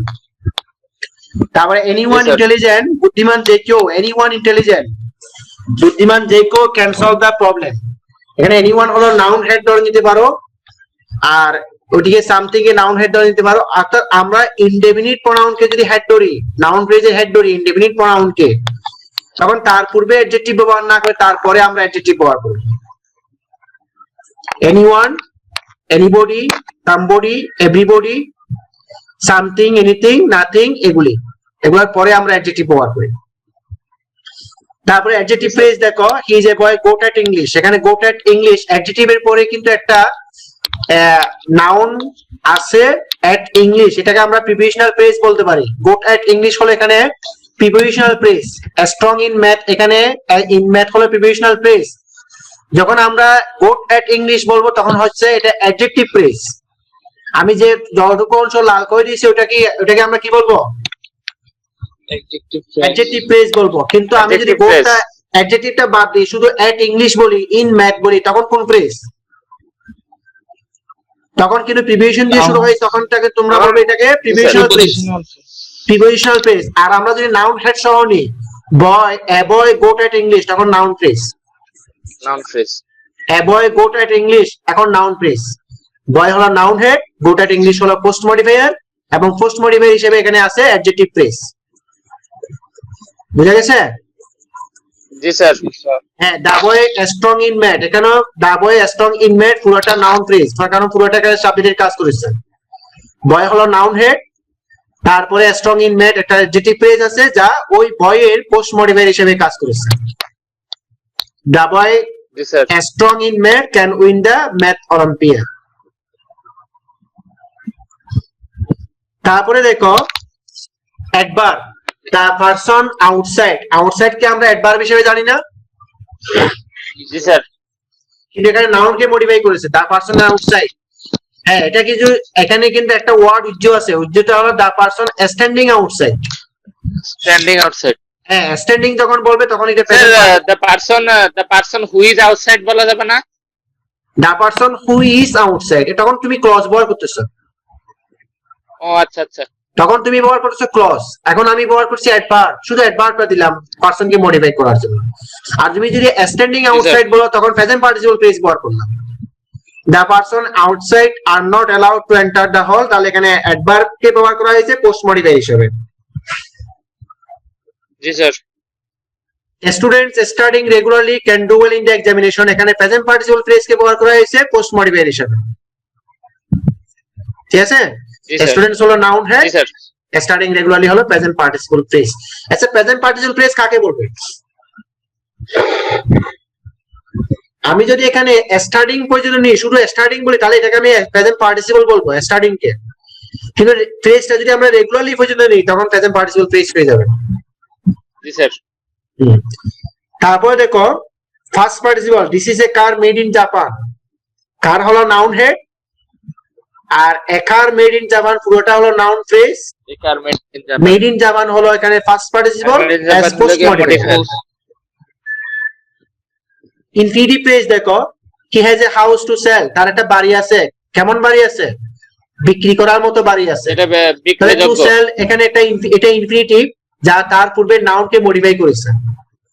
তারপরে এনিওয়ান ইন্টেলিজেন্ট, বুদ্ধিমান যে কেউ, এনিওয়ান ইন্টেলিজেন্ট, বুদ্ধিমান যে কেউ ক্যান সলভ দ্য প্রবলেম। এখানে এনিওয়ান হলো নাউন হেড ধরে নিতে পারো আর ওদিকে সামথিং এ নাউন হেড ধরে নিতে পারো। অর্থাৎ আমরা ইনডেফিনিট প্রনাউনকে যদি হেড ধরি, নাউন ফ্রেজে হেড ধরি ইনডেফিনিট প্রনাউনকে, তখন তার পূর্বে অ্যাডজেক্টিভ ব্যবহার না করে তারপরে আমরা অ্যাডজেক্টিভ ব্যবহার করি। Anyone, anybody, somebody, everybody, something, anything, nothing, এগুলোর পরে আমরা অ্যাডজেক্টিভ ব্যবহার করি। তারপরে অ্যাডজেক্টিভ ফ্রেজ দেখো, he is a boy good at English, এখানে গুড অ্যাট ইংলিশ অ্যাডজেক্টিভের পরে কিন্তু একটা নাউন আছে অ্যাট ইংলিশ, এটাকে আমরা প্রিপোজিশনাল ফ্রেজ বলতে পারি। গুড অ্যাট ইংলিশ হলো এখানে prepositional phrase, strong in math এখানে ইন ম্যাথ হলো প্রিপোজিশনাল ফ্রেজ। যখন আমরা গুড অ্যাট ইংলিশ বলবো তখন হচ্ছে এটা অ্যাডজেক্টিভ ফ্রেজ। আমি যে যতটুকু অংশ লাল করে দিয়েছি ওটাকে আমরা কি বলবো? অ্যাডজেক্টিভ ফ্রেজ বলবো। কিন্তু আমি যদি গুডটা অ্যাডজেক্টিভটা বাদ দিই শুধু অ্যাট ইংলিশ বলি, ইন ম্যাথ বলি, তখন কোন ফ্রেজ? তখন কিন্তু প্রিপোজিশন দিয়ে শুরু হয়, তখনটাকে তোমরা বলবে এটাকে প্রিপোজিশনাল ফ্রেজ, প্রিপোজিশনাল ফ্রেজ। আর আমরা যদি নাউন হেড সহ নিই, বয়, এ বয় গুড অ্যাট ইংলিশ, তখন noun phrase, noun phrase. A boy good at English এখন নাউন ফ্রেজ। বয় হলো noun head, good at English হলো পোস্ট মডিফায়ার এবং পোস্ট মডিফায়ার হিসেবে এখানে আছে অ্যাডজেক্টিভ ফ্রেজ। বুঝা গেছে? জি স্যার। হ্যাঁ, দা বয় স্ট্রং ইন ম্যাথ, এখানে দা বয় স্ট্রং ইন ম্যাথ পুরোটা নাউন ফ্রেজ, কারণ পুরোটা সাবজেক্টের কাজ করেছে। বয় হলো নাউন হেড, তারপরে স্ট্রং ইন ম্যাথ একটা অ্যাডজেক্টিভ ফ্রেজ আছে যা ওই বয়ের পোস্ট মডিফায়ার হিসেবে কাজ করেছে। The boy strong in math can win the math olympiad. তারপরে দেখো adverb, the person outside, outside কে আমরা অ্যাডভার্ব হিসেবে জানি না? জি স্যার। কিন্তু এখানে নাউন কে মডিফাই করেছে, দা পারসন আউটসাইড। হ্যাঁ, এটা কিছু এখানে কিন্তু একটা ওয়ার্ড উজ্জ্ব আছে, উজ্জ্বটা হলো the person standing outside. Standing outside. হ্যাঁ, স্ট্যান্ডিং যখন বলবে তখন এটা sir the person who is outside বলা যাবে না? The person who is outside, তখন তুমি ক্লজ ব্যবহার করতেছো, ও আচ্ছা আচ্ছা তখন তুমি ব্যবহার করতেছো ক্লজ। এখন আমি ব্যবহার করছি অ্যাডভার্ব, শুধু অ্যাডভার্বটা দিলাম পারসনকে মডিফাই করার জন্য। আর তুমি যদি স্ট্যান্ডিং আউটসাইড বলো তখন প্রেজেন্ট পার্টিসিপল ফ্রেজ ব্যবহার করলাম। The person outside are not allowed to enter the hall, তাহলে এখানে অ্যাডভার্ব কে ব্যবহার করা হয়েছে পোস্ট মডিফাই হিসেবে। জি sir students studying regularly can do well in the examination, এখানে প্রেজেন্ট পার্টিসিপল ফ্রেজ কে ব্যবহার করা হয়েছে পোস্ট মডিফাই হিসেবে। ঠিক আছে, জি স্যার স্টুডেন্টস হলো নাউন, হ্যাঁ, জি স্যার স্টাডিং রেগুলারলি হলো প্রেজেন্ট পার্টিসিপল ফ্রেজ। আচ্ছা, প্রেজেন্ট পার্টিসিপল ফ্রেজ কাকে বলবে? আমি যদি এখানে স্টার্টিং পর্যন্ত নিই, শুধু স্টার্টিং বলি, তাহলে এটাকে আমি প্রেজেন্ট পার্টিসিপল বলবো স্টার্টিং কে। কিন্তু ফ্রেজটা যদি আমরা রেগুলারলি পর্যন্ত নিই তখন প্রেজেন্ট পার্টিসিপল ফ্রেজ হয়ে যাবে। জি স্যার তারপরে দেখো first participle, this is a car made in Japan. Car হলো নাউন হেড, আর a car made in Japan পুরোটা হলো noun phrase. Made in Japan হলো এখানে first participle as post modifier. Infinitive phrase দেখো, he has a house to sell, তার একটা বাড়ি আছে। কেমন বাড়ি আছে? বিক্রি করার মতো বাড়ি আছে। এটা তাহলে টু বিক্রয়যোগ্য। সেল এখানে এটা ইনফিনিটিভ, যা তার পূর্বে নাউনকে মডিফাই করেছে।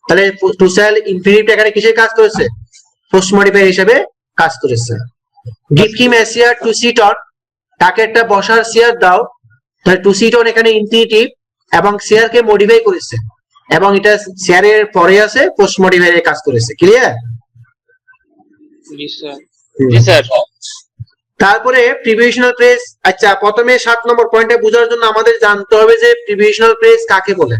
তাহলে টু সেল ইনফিনিটিভ এখানে কিসের কাজ করেছে? পোস্ট মডিফাই হিসেবে কাজ করেছে। Give him a chair to sit on, তাকে একটা বসার চেয়ার দাও। তাহলে টু সিট অন এখানে ইনফিনিটিভ এবং চেয়ারকে মডিফাই করেছে, এবং এটা চেয়ারের পরে আছে পোস্ট মডিফাই এর কাজ করেছে। ক্লিয়ার? জি স্যার জি স্যার তারপরে প্রিভিশনাল ফ্রেজ। আচ্ছা, প্রথমে 7 নম্বর পয়েন্টে বোঝার জন্য আমাদের জানতে হবে যে প্রিভিশনাল ফ্রেজ কাকে বলে।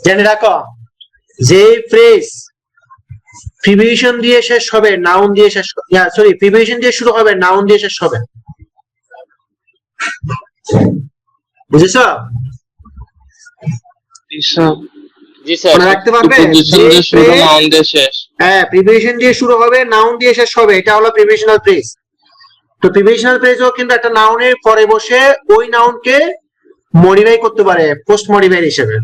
জেনে রাখো, যে ফ্রেজ প্রিভিশন দিয়ে শেষ হবে, নাউন দিয়ে শেষ, সরি, প্রিভিশন দিয়ে শুরু হবে, নাউন দিয়ে শেষ হবে। বুঝেছো? জি স্যার জি স্যার মনে রাখতে পারবে? প্রিপোজিশন দিয়ে শুরু, নাউন দিয়ে শেষ। হ্যাঁ, প্রিভিশন দিয়ে শুরু হবে, নাউন দিয়ে শেষ হবে, এটা হলো প্রিভিশনাল ফ্রেজ। তো প্রিভিশনাল ফ্রেজও কিন্তু একটা নাউনের পরে বসে ওই নাউনকে মডিফাই করতে পারে পোস্ট মডিফাই হিসেবে।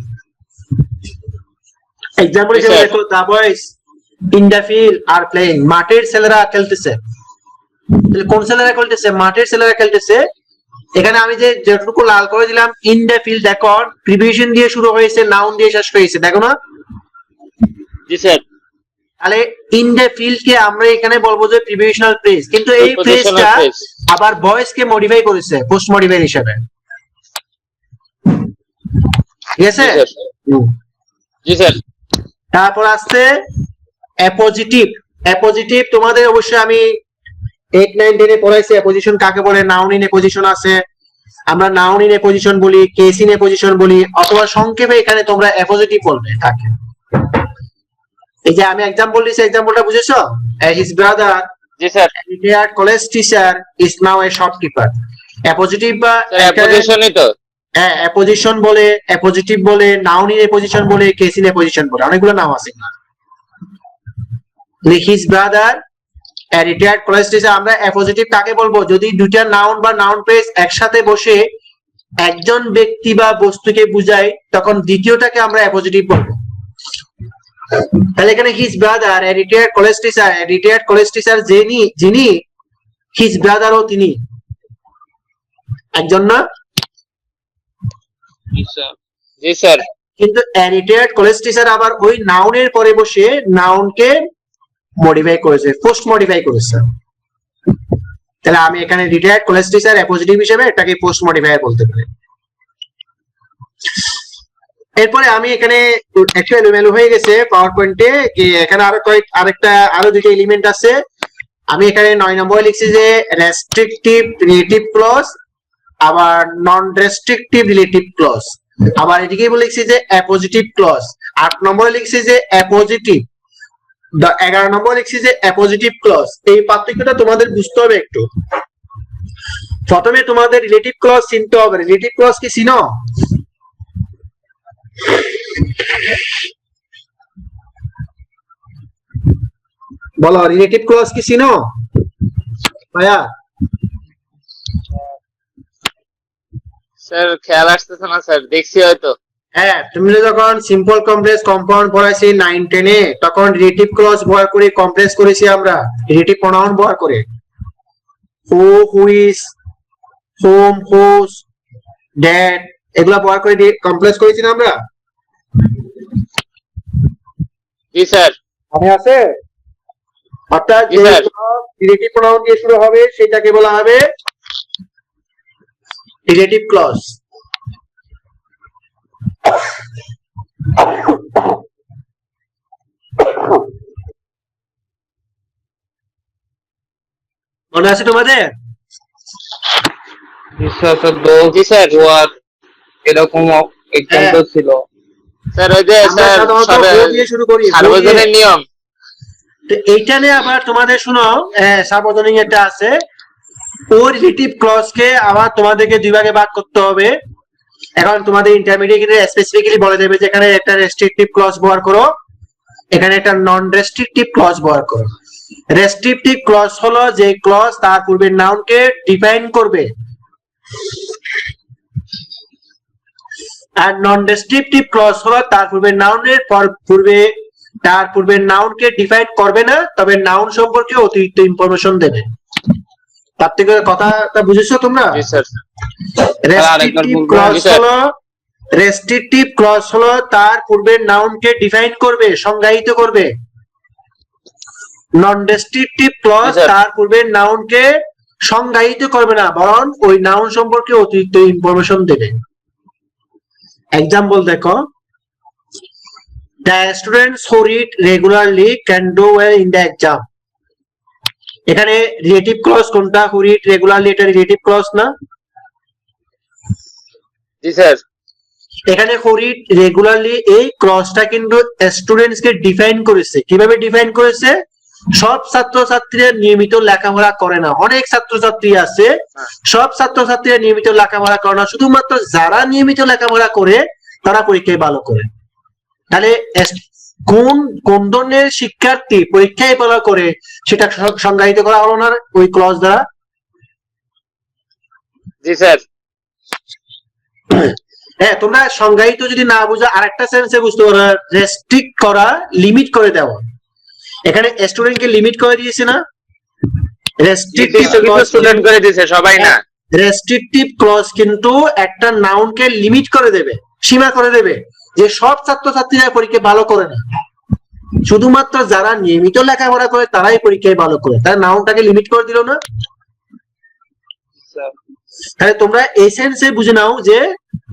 এক্সাম্পল হিসেবে দেখো, the boys in the field are playing, মাঠের ছেলেরা খেলতেছে। তাহলে কোন ছেলেরা খেলতেছে? মাঠের ছেলেরা খেলতেছে। এখানে আমি যে যতটুকু লাল করে দিলাম ইন দ্য ফিল্ড, দেখো প্রিভিশন দিয়ে শুরু হয়েছে, নাউন দিয়ে শেষ হয়েছে, দেখো না? জি স্যার তাহলে ইন দ্য ফিল্ড কে আমরা এখানে বলবো যে প্রিভিশনাল ফ্রেজ, কিন্তু এই ফ্রেজটা আবার ভয়েস কে মডিফাই করেছে পোস্ট মডিফাই হিসেবে। ঠিক আছে? জি স্যার তারপর আসছে অ্যাপোজিটিভ। অ্যাপোজিটিভ তোমাদের অবশ্যই আমি 8, 9, 10 এ পড়াইছি অ্যাপোজিশন কাকে বলে। নাউন ইন অ্যাপোজিশন আছে, আমরা নাউন ইন অ্যাপোজিশন বলি, কেস ইন অ্যাপোজিশন বলি, অথবা সংক্ষেপে এখানে তোমরা অ্যাপোজিটিভ বলবে থাকে। এই যে আমি এক্সাম্পল দিয়েছি, এক্সাম্পলটা বুঝেছো? His brother G sir retired college teacher is now a shopkeeper. Appositive বা অ্যাপোজিশনই তো। হ্যাঁ, অ্যাপোজিশন বলে, অ্যাপোজিটিভ বলে, নাউন ইন অ্যাপোজিশন বলে, কেস ইন অ্যাপোজিশন বলে, অনেকগুলো নাম আছে না। His brother retired college teacher, আমরা অ্যাপোজিটিভ কাকে বলবো? যদি দুইটা নাউন বা নাউন ফ্রেজ একসাথে বসে একজন ব্যক্তি বা বস্তুকে বুঝায়, তখন দ্বিতীয়টাকে আমরা অ্যাপোজিটিভ বলবো। তাহলে এখানে his brother retired college teacher, retired college teacher যিনি, হিজ ব্রাদারও তিনি একজন না? জি স্যার জি স্যার কিন্তু রিটায়ার্ড কলেজ টিচার আবার ওই নাউনের পরে বসে নাউনকে মডিফাই করেছে, পোস্ট মডিফাই করেছে। তাহলে আমি এখানে রিটায়ার্ড কলেজ টিচার অ্যাপোজিটিভ হিসেবে এটাকে পোস্ট মডিফায়ার বলতে পারি। এরপরে আমি এখানে একটু এলোমেলো হয়ে গেছে পাওয়ার পয়েন্টে, কি এখানে আরো দুটো এলিমেন্ট আছে। আমি এখানে 9 নম্বরে লিখছি যে রেস্ট্রিকটিভ রিলেটিভ ক্লজ, আবার নন রেস্ট্রিকটিভ রিলেটিভ ক্লজ, আবার এদিকে লিখছি যে অ্যাপোজিটিভ ক্লজ। 8 নম্বরে লিখছি যে অ্যাপোজিটিভ, 11 নম্বরে লিখছি যে অ্যাপোজিটিভ ক্লজ। এই পার্থক্যটা তোমাদের বুঝতে হবে একটু। প্রথমে তোমাদের রিলেটিভ ক্লজ চিনতে হবে। রিলেটিভ ক্লজ কি চিনো? বলো, রিলেটিভ ক্লজ কি চিনো ভাইয়া? স্যার খেয়াল আসতেছে না স্যার, দেখছি হয়তো। হ্যাঁ, তুমি যখন সিম্পল কমপ্লেক্স কম্পাউন্ড পড়াইছি 9-10 এ, তখন রিলেটিভ ক্লজ ব্যবহার করে কমপ্লেক্স করেছি আমরা, রিলেটিভ প্রোনাউন ব্যবহার করে। হু, হুইজ, হোম, হোস, ড্যাড, এগুলা ব্যবহার করে কমপ্লেক্স করেছি না আমরা? জি স্যার। মনে আছে? অর্থাৎ জি, স্যার। রিলেটিভ প্রোনাউন দিয়ে শুরু হবে সেটাকে বলা হবে রিলেটিভ ক্লজ। মনে আছে তোমাদের? জি স্যার। আর এরকম এক্সাম্পল ছিল। স্যার ওই যে আমরা স্যার সাধারণত বউ দিয়ে শুরু করি, বউ দিয়ে। সার্বজনীন নিয়ম। তো এইটা নিয়ে আবার তোমাদের শুনো, সার্বজনীন একটা আছে, ওই রিলেটিভ ক্লজ কে আবার তোমাদেরকে দুই ভাগে ভাগ করতে হবে। এখন তোমাদের ইন্টারমিডিয়েট স্পেসিফিক্যালি বলে দেবে যে এখানে একটা রেস্ট্রিকটিভ ক্লজ ব্যবহার করো, এখানে একটা নন রেস্ট্রিকটিভ ক্লজ ব্যবহার করো। রেস্ট্রিকটিভ ক্লজ হলো যে ক্লজ তার পূর্বে নাউনকে ডিফাইন করবে, আর নন রেস্ট্রিকটিভ ক্লজ হলো তার পূর্বে নাউনের তার পূর্বে নাউনকে ডিফাইন করবে না, তবে নাউন সম্পর্কে অতিরিক্ত ইনফরমেশন দেবে। তার থেকে কথাটা বুঝেছো তোমরা? জি স্যার। রেস্ট্রিকটিভ ক্লজ হলো তার পূর্বের নাউনকে ডিফাইন করবে, সংজ্ঞায়িত করবে। নন রেস্ট্রিকটিভ ক্লজ জি, স্যার। তার পূর্বের নাউনকে সংজ্ঞায়িত করবে না, বরং ওই নাউন সম্পর্কে অতিরিক্ত ইনফরমেশন দেবে। এক্সাম্পল দেখো, the students who read regularly can do well in the exam. এখানে রিলেটিভ ক্লজ কোনটা? who read regularly, এটা রিলেটিভ ক্লজ না? জি স্যার। এখানে who read regularly এই ক্লজটা কিন্তু স্টুডেন্টস কে ডিফাইন করেছে। কিভাবে ডিফাইন করেছে? সব ছাত্রছাত্রীরা নিয়মিত লেখাপড়া করে না, অনেক ছাত্রছাত্রী আছে সব ছাত্রছাত্রীরা নিয়মিত লেখাপড়া করে না, শুধুমাত্র যারা নিয়মিত লেখাপড়া করে তারা পরীক্ষায় ভালো করে। তাহলে কোন ধরনের শিক্ষার্থী পরীক্ষায় ভালো করে সেটা সংজ্ঞায়িত করা হলো না ওই ক্লজ দ্বারা? জি স্যার। হ্যাঁ, তোমরা সংজ্ঞায়িত যদি না বুঝো আরেকটা সেন্সে বুঝতে পারো, রেস্ট্রিক্ট করা, লিমিট করে দেওয়া। এখানে স্টুডেন্টকে লিমিট করে দিয়েছে না? রেস্ট্রিকটিভ স্টুডেন্ট করে দিয়েছে, সবাই না। রেস্ট্রিকটিভ ক্লজ কিন্তু একটা নাউনকে লিমিট করে দেবে, সীমা করে দেবে, যে সব ছাত্রছাত্রীরা পরীক্ষা ভালো করে না, শুধুমাত্র যারা নিয়মিত লেখাপড়া করে তারাই পরীক্ষায় ভালো করে। তার নাউনটাকে লিমিট করে দিল না? তাহলে তোমরা এই সেন্সে বুঝে নাও যে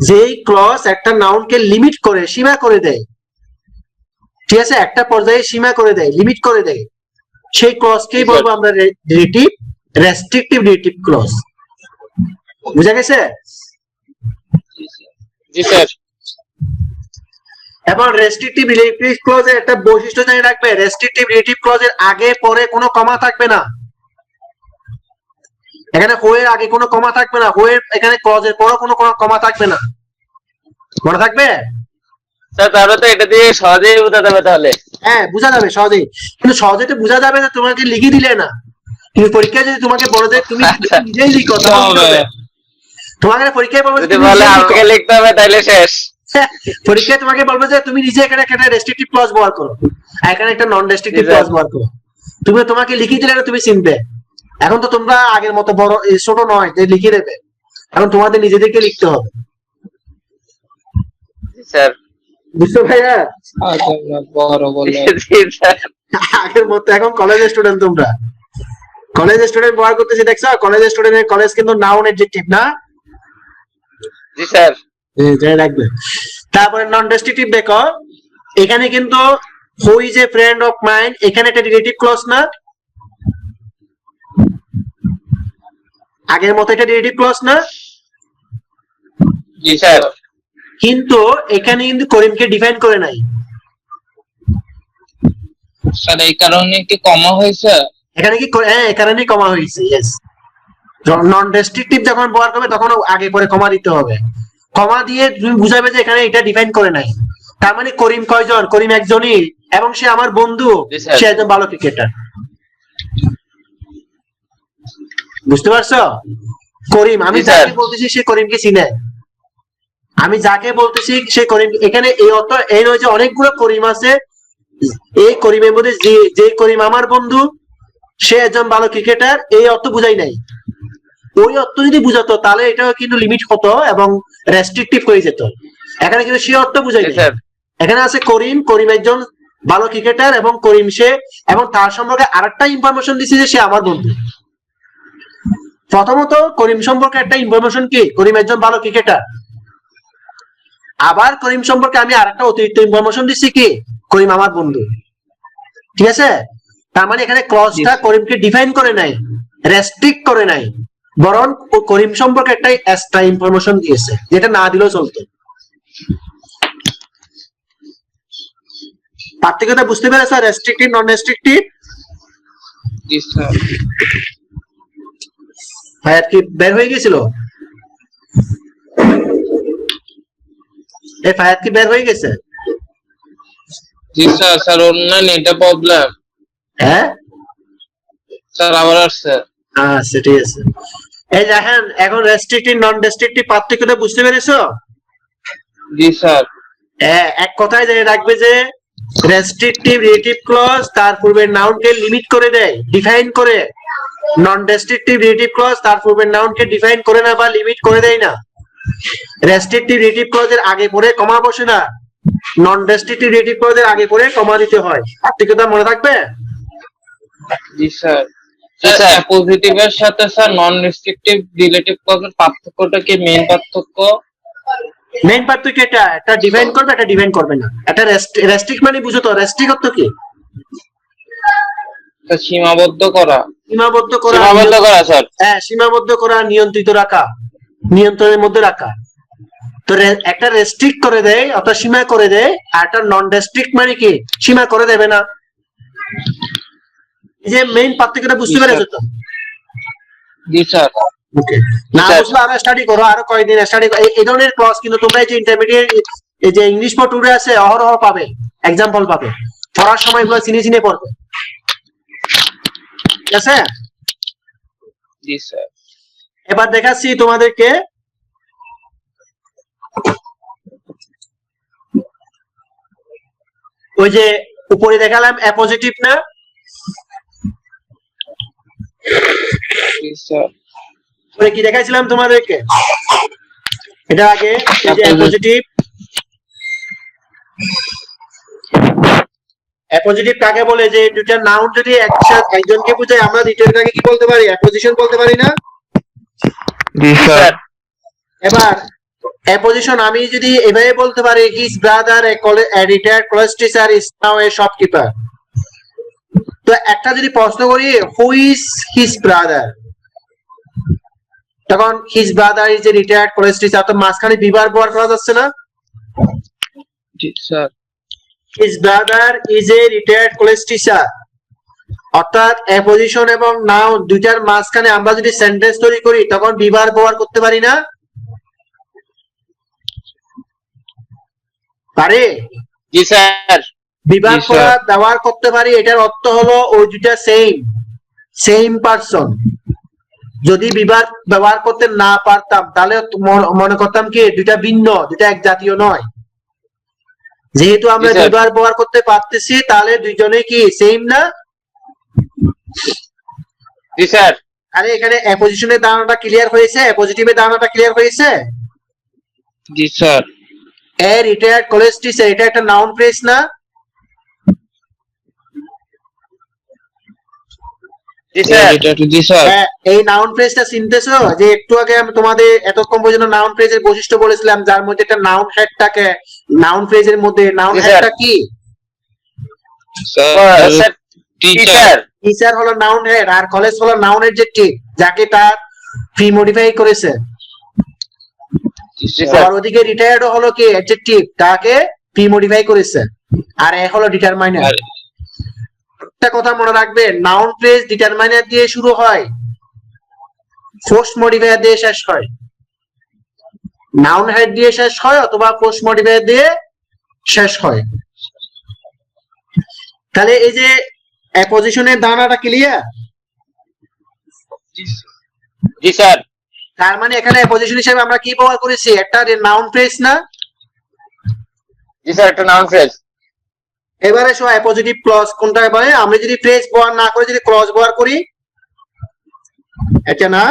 যেই ক্লজ একটা নাউনকে লিমিট করে, সীমা করে দেয়, ঠিক আছে, একটা পর্যায়ে সীমা করে দেয়, লিমিট করে দেয়, সেই ক্লজকেই বলবো আমরা রেস্ট্রিকটিভ রিলেটিভ ক্লজ। বুঝা গেছে? জি স্যার। এবং রেস্ট্রিকটিভ রিলেটিভ ক্লজের একটা বৈশিষ্ট্য জানিয়ে রাখবে, রেস্ট্রিকটিভ রিলেটিভ ক্লজের আগে পরে কোনো কমা থাকবে না। এখানে হোয়ের আগে কোনো কমা থাকবে না, হোয়ের এখানে ক্লজের পরও কোনো কমা থাকবে না। মনে থাকবে? স্যার তাহলে তো এটা দিয়ে সহজেই বোঝা যাবে তাহলে। হ্যাঁ, বোঝা যাবে সহজেই, কিন্তু সহজে তো বোঝা যাবে না তোমাকে লিখে দিলে না। তুমি পরীক্ষায় যদি তোমাকে বলে দেয় তুমি নিজেই লিখো, তখন কি হবে? তোমাকে পরীক্ষায় বলবে যদি বলে আমাকে লিখতে হবে তাহলে শেষ। পরীক্ষায় তোমাকে বলবে যে তুমি নিজে এখানে একটা রেস্ট্রিকটিভ ক্লজ ব্যবহার করো, এখানে একটা নন রেস্ট্রিকটিভ ক্লজ ব্যবহার করো। তোমাকে লিখে দিলে না, তুমি চিনবে। এখন তো তোমরা আগের মতো বড় ছোট নয় যে লিখে দেবে, এখন তোমাদের নিজেদেরকে লিখতে হবে। স্যার বুঝছো ভাইয়া? বড় বলে আগের মতো এখন কলেজ স্টুডেন্ট, তোমরা কলেজ স্টুডেন্ট ব্যবহার করতেছি, দেখছো? কলেজ স্টুডেন্টের কলেজ কিন্তু নাউন অ্যাডজেক্টিভ না? জি স্যার। জেনে রাখবে। তারপরে নন রেস্ট্রিকটিভ দেখো, এখানে কিন্তু who is a friend of mine, এখানে একটা রিলেটিভ ক্লজ না? আগের মতো এটা রিলেটিভ ক্লজ না? জি স্যার। কিন্তু এখানে কিন্তু করিমকে ডিফাইন করে নাই। স্যার এই কারণে কি কমা হয়েছে? এখানে কি হ্যাঁ, এই কারণেই কমা হয়েছে। ইয়েস, নন রেস্ট্রিকটিভ যখন ব্যবহার করবে তখন আগে পরে কমা দিতে হবে। কমা দিয়ে তুমি বুঝাবে যে এখানে এটা ডিফাইন করে নাই। তার মানে করিম কয়জন? করিম একজনই, এবং সে আমার বন্ধু, সে একজন ভালো ক্রিকেটার। বুঝতে পারছো? করিম, আমি যাকে বলতেছি সে করিমকে চিনে। আমি যাকে বলতেছি সে করিম, এখানে এই অর্থ এই নয় যে অনেকগুলো করিম আছে, এই করিমের মধ্যে যে যে করিম আমার বন্ধু সে একজন ভালো ক্রিকেটার, এই অর্থ বুঝাই নাই। ওই অর্থ যদি বুঝাতো তাহলে এটাও কিন্তু লিমিট হতো এবং রেস্ট্রিকটিভ হয়ে যেত। এখানে কিন্তু সে অর্থ বুঝাই জি নাই। স্যার। এখানে আছে করিম, করিম একজন ভালো ক্রিকেটার এবং করিম সে, এবং তার সম্পর্কে আরেকটা ইনফরমেশন দিচ্ছে যে সে আমার বন্ধু। প্রথমত করিম সম্পর্কে একটা ইনফরমেশন কি, করিম একজন ভালো ক্রিকেটার। আবার করিম সম্পর্কে আমি আরেকটা অতিরিক্ত ইনফরমেশন দিচ্ছি কি, করিম আমার বন্ধু। ঠিক আছে, তার মানে এখানে ক্লজটা করিমকে ডিফাইন করে নাই, রেস্ট্রিক্ট করে নাই, বরং ও করিম সম্পর্কে একটা এক্সট্রা ইনফরমেশন দিয়েছে যেটা না দিলেও চলতো। পার্থক্যটা বুঝতে পেরেছো, রেস্ট্রিক্টিভ নন রেস্ট্রিক্টিভ? জি স্যার। ফায়ার কি বের হয়ে গেছিল? এই ফায়ার কি বের হয়ে গেছে? জি স্যার, স্যার ওর না নেটে প্রবলেম। হ্যাঁ স্যার আবার আসছে। আচ্ছা ঠিক আছে। এই দেখেন এখন রেস্ট্রিক্টিভ নন রেস্ট্রিক্টিভ পার্থক্যটা বুঝতে পেরেছো? জি স্যার। এক কথায় জেনে রাখবে যে রেস্ট্রিক্টিভ রিলেটিভ ক্লজ তার পূর্বের নাউনকে লিমিট করে দেয়, ডিফাইন করে। নন রেস্ট্রিক্টিভ রিলেটিভ ক্লজ তার পূর্বের নাউনকে ডিফাইন করে না বা লিমিট করে দেয় না। রেস্ট্রিক্টিভ রিলেটিভ ক্লজের আগে পরে কমা বসে না, নন রেস্ট্রিক্টিভ রিলেটিভ ক্লজের আগে পরে কমা দিতে হয়। পার্থক্যটা মনে থাকবে? জি স্যার। জি স্যার স্যার। অ্যাপোজিটিভ এর সাথে স্যার নন রেস্ট্রিকটিভ রিলেটিভ ক্লজের পার্থক্যটা কি, মেইন পার্থক্য? মেইন পার্থক্য এটা, একটা ডিফাইন করবে একটা ডিফাইন করবে না। একটা রেস্ট্রিক্ট মানে বুঝো তো, রেস্ট্রিক্ট অর্থ কি? স্যার সীমাবদ্ধ করা। সীমাবদ্ধ করা, সীমাবদ্ধ করা স্যার। হ্যাঁ সীমাবদ্ধ করা, নিয়ন্ত্রিত রাখা, নিয়ন্ত্রণের মধ্যে রাখা। তো একটা রেস্ট্রিক্ট করে দেয় অর্থাৎ সীমা করে দেয়, আর একটা নন রেস্ট্রিক্ট মানে কি সীমা করে দেবে না। এই যে মেইন পার্থক্যটা বুঝতে পেরেছো তো? জি স্যার। ওকে, না বুঝলে আরো স্টাডি করো, আরো কয়েকদিন স্টাডি। এই ধরনের ক্লাস কিন্তু তোমরা এই যে ইন্টারমিডিয়েট এই যে ইংলিশ পর টুডে আছে অহরহ পাবে, এক্সাম্পল পাবে, পড়ার সময় এগুলো চিনে চিনে পড়বে। ঠিক আছে, জি স্যার। এবার দেখাচ্ছি তোমাদেরকে ওই যে উপরে দেখালাম অ্যাপোজিটিভ না, জি স্যার। উপরে কি দেখাইছিলাম তোমাদেরকে এটা আগে, এই যে অ্যাপোজিটিভ। অ্যাপোজিটিভ কাকে বলে, যে দুইটা নাউন যদি একসাথে একজনকে বোঝায় আমরা দ্বিতীয়টাকে কি বলতে পারি, অ্যাপোজিশন বলতে পারি না? জি স্যার। এবার অ্যাপোজিশন আমি যদি এভাবে বলতে পারি, his brother a retired college teacher is now a shopkeeper. তো একটা যদি প্রশ্ন করি হু ইজ হিজ ব্রাদার, তখন his brother is a retired college teacher, তো মাঝখানে বিবার ব্যবহার করা যাচ্ছে না? জি স্যার। His brother is a retired college teacher, অর্থাৎ অ্যাপোজিশন এবং নাউন দুইটার মাঝখানে আমরা যদি সেন্টেন্স তৈরি করি তখন বিবার ব্যবহার করতে পারি না? পারে? জি স্যার। বিভাগ জি, করা স্যার। ব্যবহার করতে পারি, এটার অর্থ হলো ওই দুটা সেম, সেম পারসন। যদি বিভাগ ব্যবহার করতে না পারতাম তাহলে মনে করতাম কি দুটা ভিন্ন, দুটা এক জাতীয় নয়। যেহেতু আমরা জি, স্যার। বিভাগ ব্যবহার করতে পারতেছি তাহলে দুইজনে কি সেম না? জি স্যার। আরে এখানে অ্যাপোজিশনের ধারণাটা ক্লিয়ার হয়েছে, অ্যাপোজিটিভের ধারণাটা ক্লিয়ার হয়েছে। জি sir. A retired college teacher এটা একটা নাউন ফ্রেজ না? জি স্যার। জি স্যার। এই নাউন ফ্রেজটা চিনতেছো, যে একটু আগে আমি তোমাদের এতক্ষণ পর্যন্ত নাউন ফ্রেজের বৈশিষ্ট্য বলেছিলাম যার মধ্যে একটা নাউন হেড থাকে। নাউন ফ্রেজের মধ্যে নাউন জি, হেডটা স্যার। কি? Sir teacher. টিচার হলো নাউন হেড আর কলেজ হলো নাউন অ্যাডজেক্টিভ যাকে তার প্রি মডিফাই করেছে। জি স্যার। আর ওদিকে রিটায়ার্ড হলো কি অ্যাডজেক্টিভ, তাকে প্রি মডিফাই করেছে। আর এ হলো ডিটারমাইনার। একটা কথা মনে রাখবে, নাউন ফ্রেজ ডিটারমাইনার দিয়ে শুরু হয়, পোস্ট মডিফায়ার দিয়ে শেষ হয়। নাউন হেড দিয়ে শেষ হয় অথবা পোস্ট মডিফায়ার দিয়ে শেষ হয়। তাহলে এই যে অ্যাপোজিশনের ধারণাটা ক্লিয়ার? জি স্যার। তার মানে এখানে অ্যাপোজিশন হিসেবে আমরা কি ব্যবহার করেছি, একটা নাউন ফ্রেজ না? জি স্যার, একটা নাউন ফ্রেজ। এবারে সো অ্যাপোজিটিভ ক্লজ কোনটা? এবারে আমরা যদি ফ্রেজ ব্যবহার না করে যদি ক্লজ ব্যবহার করি, এটা না,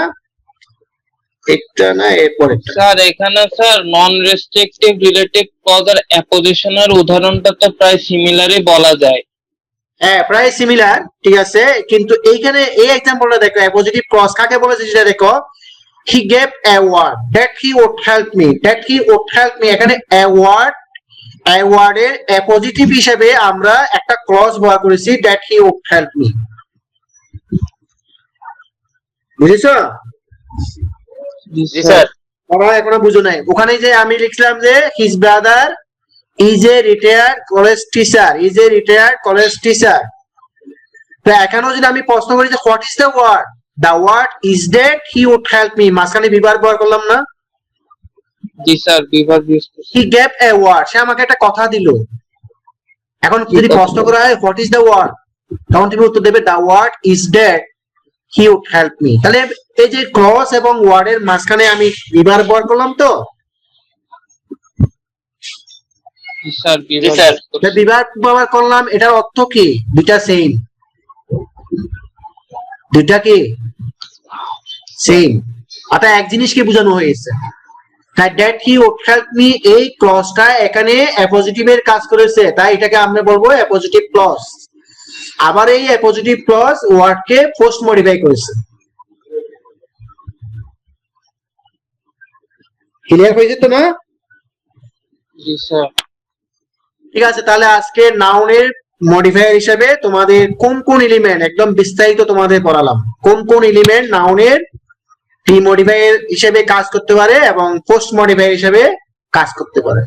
এটা না, এরপরে স্যার এখানে স্যার নন রেস্ট্রিকটিভ রিলেটিভ ক্লজ আর অ্যাপোজিশনের উদাহরণটা তো প্রায় সিমিলারই বলা যায়। হ্যাঁ প্রায় সিমিলার, ঠিক আছে, কিন্তু এইখানে এই এক্সাম্পলটা দেখো, অ্যাপোজিটিভ ক্লজ কাকে বলেছে সেটা দেখো। He gave a word that he would help me, that he would help me, এখানে এ ওয়ার্ড, এ ওয়ার্ডের অ্যাপোজিটিভ হিসেবে আমরা একটা ক্লজ ব্যবহার করেছি, that he would help me. বুঝেছো? জি স্যার। বাবা এখনো বুঝো নাই, ওখানে যে আমি লিখলাম যে his brother is a retired college teacher, is a retired college teacher. তো এখানেও যদি আমি প্রশ্ন করি যে what is the word, the word is that he would help me, মাঝখানে বিভার ব্যবহার করলাম না? জি স্যার, বিভাগ ইউজ করছি। হি গেভ এ ওয়ার্ড, সে আমাকে একটা কথা দিল। এখন যদি প্রশ্ন করা হয় হোয়াট ইজ দ্য ওয়ার্ড, তখন তুমি উত্তর দেবে the word is that he would help me. তাহলে এই যে ক্লজ এবং ওয়ার্ডের মাঝখানে আমি বিভার ব্যবহার করলাম তো, জি স্যার, বিভাগ জি স্যার। use করছি। বিভার ব্যবহার করলাম, এটার অর্থ কি? দুইটা সেম, দুইটা কি সেম, অর্থাৎ এক জিনিসকে বোঝানো হয়েছে। তাই that he would help me এই ক্লজটা এখানে অ্যাপোজিটিভের কাজ করেছে, তাই এটাকে আমরা বলবো অ্যাপোজিটিভ ক্লজ। আবার এই অ্যাপোজিটিভ ক্লজ ওয়ার্ডকে পোস্ট মডিফাই করেছে। ক্লিয়ার হয়ে যেত না? জি স্যার। ঠিক আছে, তাহলে আজকে নাউনের মডিফায়ার হিসেবে তোমাদের কোন কোন এলিমেন্ট একদম বিস্তারিত তোমাদের পড়ালাম, কোন কোন এলিমেন্ট নাউনের প্রি মডিফায়ার হিসেবে কাজ করতে পারে এবং পোস্ট মডিফায়ার হিসেবে কাজ করতে পারে।